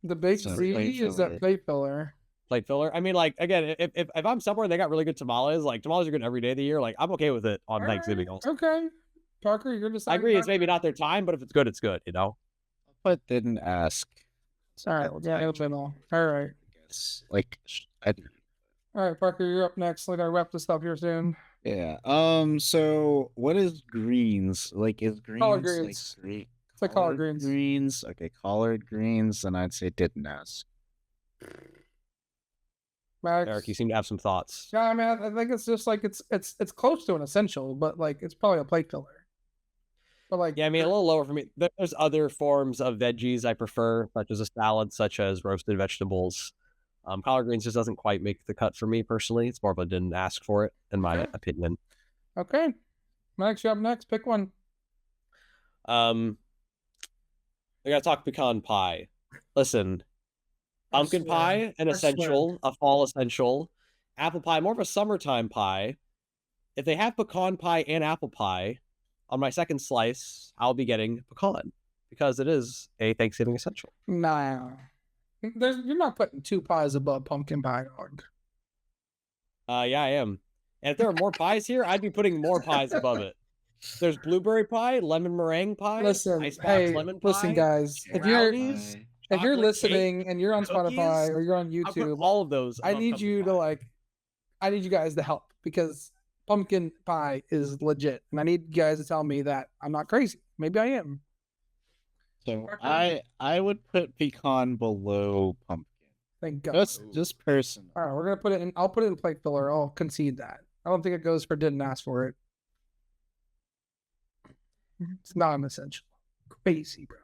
The big It's a Z plate is that filler. plate filler. Plate filler. I mean, like, again, if I'm somewhere and they got really good tamales, like tamales are good every day of the year. Like, I'm okay with it on Thanksgiving. Also, Okay, Parker, you're I deciding. agree. It's maybe not their time, but if it's good, it's good. You know. But didn't ask. All right, well, yeah, open all. All right, I guess. Like, I, all right, Parker, you're up next. Like, I wrap this up here soon. yeah. So what is greens? Like, is greens Collard greens. like green? It's like collard greens. Greens. Okay, collard greens. Then I'd say didn't ask. Max. Eric, you seem to have some thoughts. Yeah, I mean, I think it's just like it's close to an essential, but like it's probably a plate filler. But like, Yeah, I mean, a little lower for me. There's other forms of veggies I prefer, such as a salad, such as roasted vegetables. Collard greens just doesn't quite make the cut for me personally. It's more of a didn't ask for it, in my Okay. opinion. Okay, Max, you're up next. Pick one. We gotta talk pecan pie. Listen, pumpkin swear. pie, an I swear. essential, a fall essential. Apple pie, more of a summertime pie. If they have pecan pie and apple pie on my second slice, I'll be getting pecan because it is a Thanksgiving essential. Nah, you're not putting two pies above pumpkin pie, dog. Yeah, I am. And if there are more pies here, I'd be putting more pies above it. There's blueberry pie, lemon meringue pie, Listen, icebox hey, lemon pie. listen, guys. If you're brownies, if you're chocolate listening cake, and you're on cookies, Spotify or you're on I'll put YouTube, all of those. I above need pumpkin you pie. to I need you guys to help because pumpkin pie is legit, and I need you guys to tell me that I'm not crazy. Maybe I am. So Parker? I would put pecan below pumpkin. Thank God. Just personal. All right, we're gonna put it in. I'll put it in plate filler. I'll concede that. I don't think it goes for didn't ask for it. It's not an essential. Crazy, bro.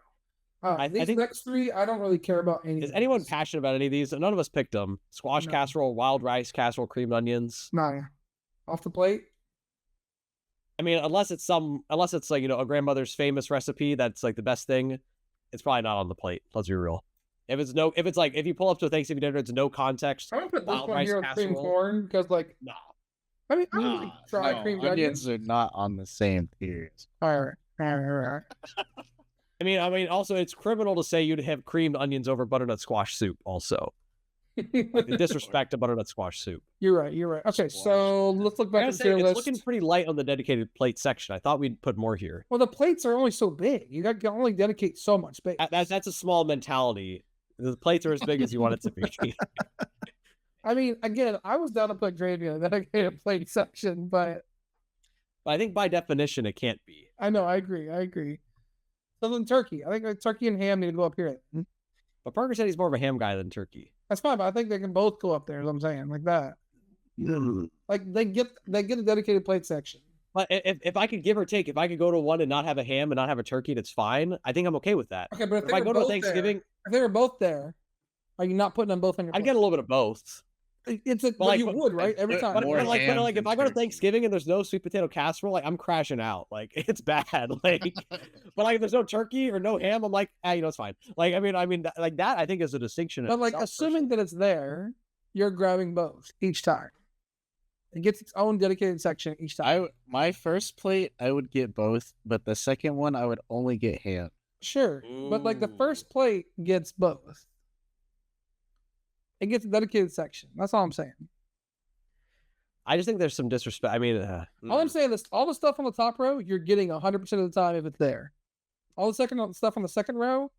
I These think- next three, I don't really care about any. Is of anyone these. passionate about any of these? None of us picked them. Squash No. casserole, wild rice casserole, creamed onions. Nah, off the plate. I mean, unless it's like, you know, a grandmother's famous recipe that's like the best thing, it's probably not on the plate. Let's be real. If you pull up to a Thanksgiving dinner, it's no context. I'm gonna put this Wild one rice here with cream casserole. corn because, like, No. I mean, I don't try No, creamed onions onions. are not on the same tier. All right. I mean, also it's criminal to say you'd have creamed onions over butternut squash soup. Also, like the disrespect to butternut squash soup. You're right. Okay, so let's look I back gotta at the say, tier it's list. looking pretty light on the dedicated plate section. I thought we'd put more here. Well, the plates are only so big. You can only dedicate so much space. That's a small mentality. The plates are as big as you want it to be. I mean, again, I was down to put gravy in a dedicated plate section, but But I think by definition it can't be. I know, I agree. So then turkey. I think like turkey and ham need to go up here. But Parker said he's more of a ham guy than turkey. That's fine, but I think they can both go up there. Is what I'm saying, like that. Like they get a dedicated plate section. But if I could give or take, if I could go to one and not have a ham and not have a turkey, that's fine. I think I'm okay with that. Okay, but If I go to a Thanksgiving, if they were both there, are you not putting them both on your? I'd plate? get a little bit of both. It's a, like, you would, right? Every time. But More like ham if than I go to turkey. Thanksgiving and there's no sweet potato casserole, like I'm crashing out. Like it's bad. Like, but like if there's no turkey or no ham, I'm like, it's fine. Like I mean, like that I think is a distinction. in But like, itself, assuming that it's there, you're grabbing both each time. It gets its own dedicated section each time. My first plate I would get both, but the second one I would only get ham. Sure, but like the Ooh. first plate gets both. It gets a dedicated section. That's all I'm saying. I just think there's some disrespect. I mean, All I'm saying is all the stuff on the top row, you're getting 100% of the time if it's there. All the stuff on the second row,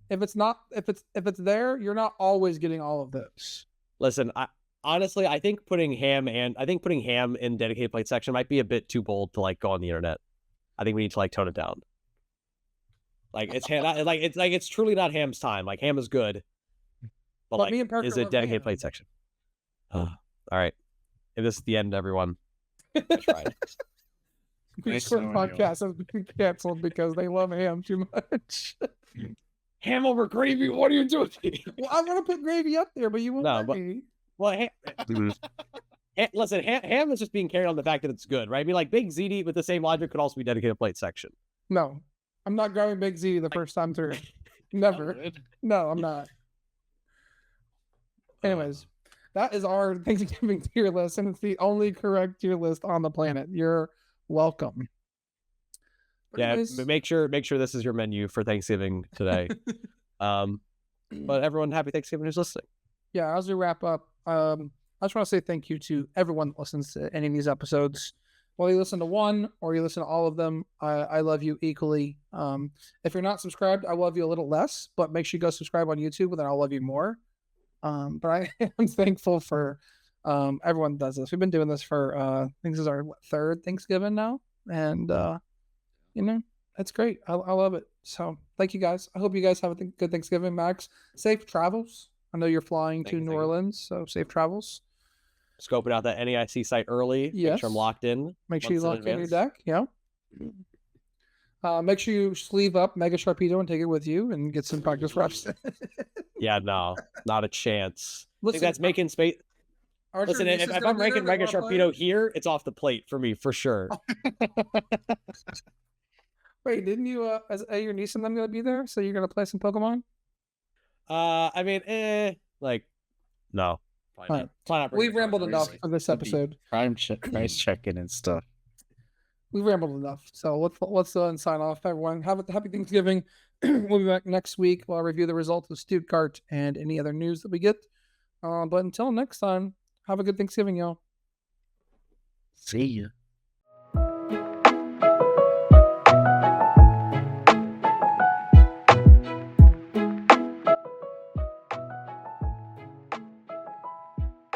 if it's there, you're not always getting all of those. listen, honestly, I think putting ham in dedicated plate section might be a bit too bold to like go on the internet. I think we need to like tone it down. Like it's it's truly not ham's time. Like ham is good, but like me and Parker is it love dedicated ham. plate section? All right. If this is the end, everyone. I tried. Beach Court podcast has been canceled because they love ham too much. Ham over gravy? What are you doing? Well, I'm gonna put gravy up there, but you won't let me. Well, listen, ham is just being carried on the fact that it's good, right? I mean, like Big ZD with the same logic could also be dedicated plate section. No, I'm not grabbing Big Z the first time through. Never. No, I'm not. Anyways, that is our Thanksgiving tier list, and it's the only correct tier list on the planet. You're welcome. But yeah, anyways, make sure this is your menu for Thanksgiving today. But everyone, happy Thanksgiving who's listening. Yeah, as we wrap up, I just want to say thank you to everyone that listens to any of these episodes. Whether you listen to one or you listen to all of them, I love you equally. If you're not subscribed, I love you a little less, but make sure you go subscribe on YouTube, and then I'll love you more. But I am thankful for everyone that does this. We've been doing this for I think this is our third Thanksgiving now, and you know, it's great. I love it. So thank you guys. I hope you guys have a good Thanksgiving, Max. Safe travels. I know you're flying to New Orleans, so safe travels. Scoping out that NEIC site early. Yes. Make sure I'm locked in. Make sure you lock in your deck. Yeah. Make sure you sleeve up Mega Sharpedo and take it with you and get some practice reps. Yeah, no, not a chance. Listen, I think that's making space. Listen, if I'm ranking Mega Sharpedo here, it's off the plate for me for sure. Wait, didn't you? Your niece and them gonna be there? So you're gonna play some Pokemon? I mean, no. Right. We've rambled enough for this episode. Price checking and stuff. We've rambled enough. So let's sign off, everyone. Have a happy Thanksgiving. We'll be back next week. We'll review the results of Stuttgart and any other news that we get. But until next time, have a good Thanksgiving, y'all. See ya.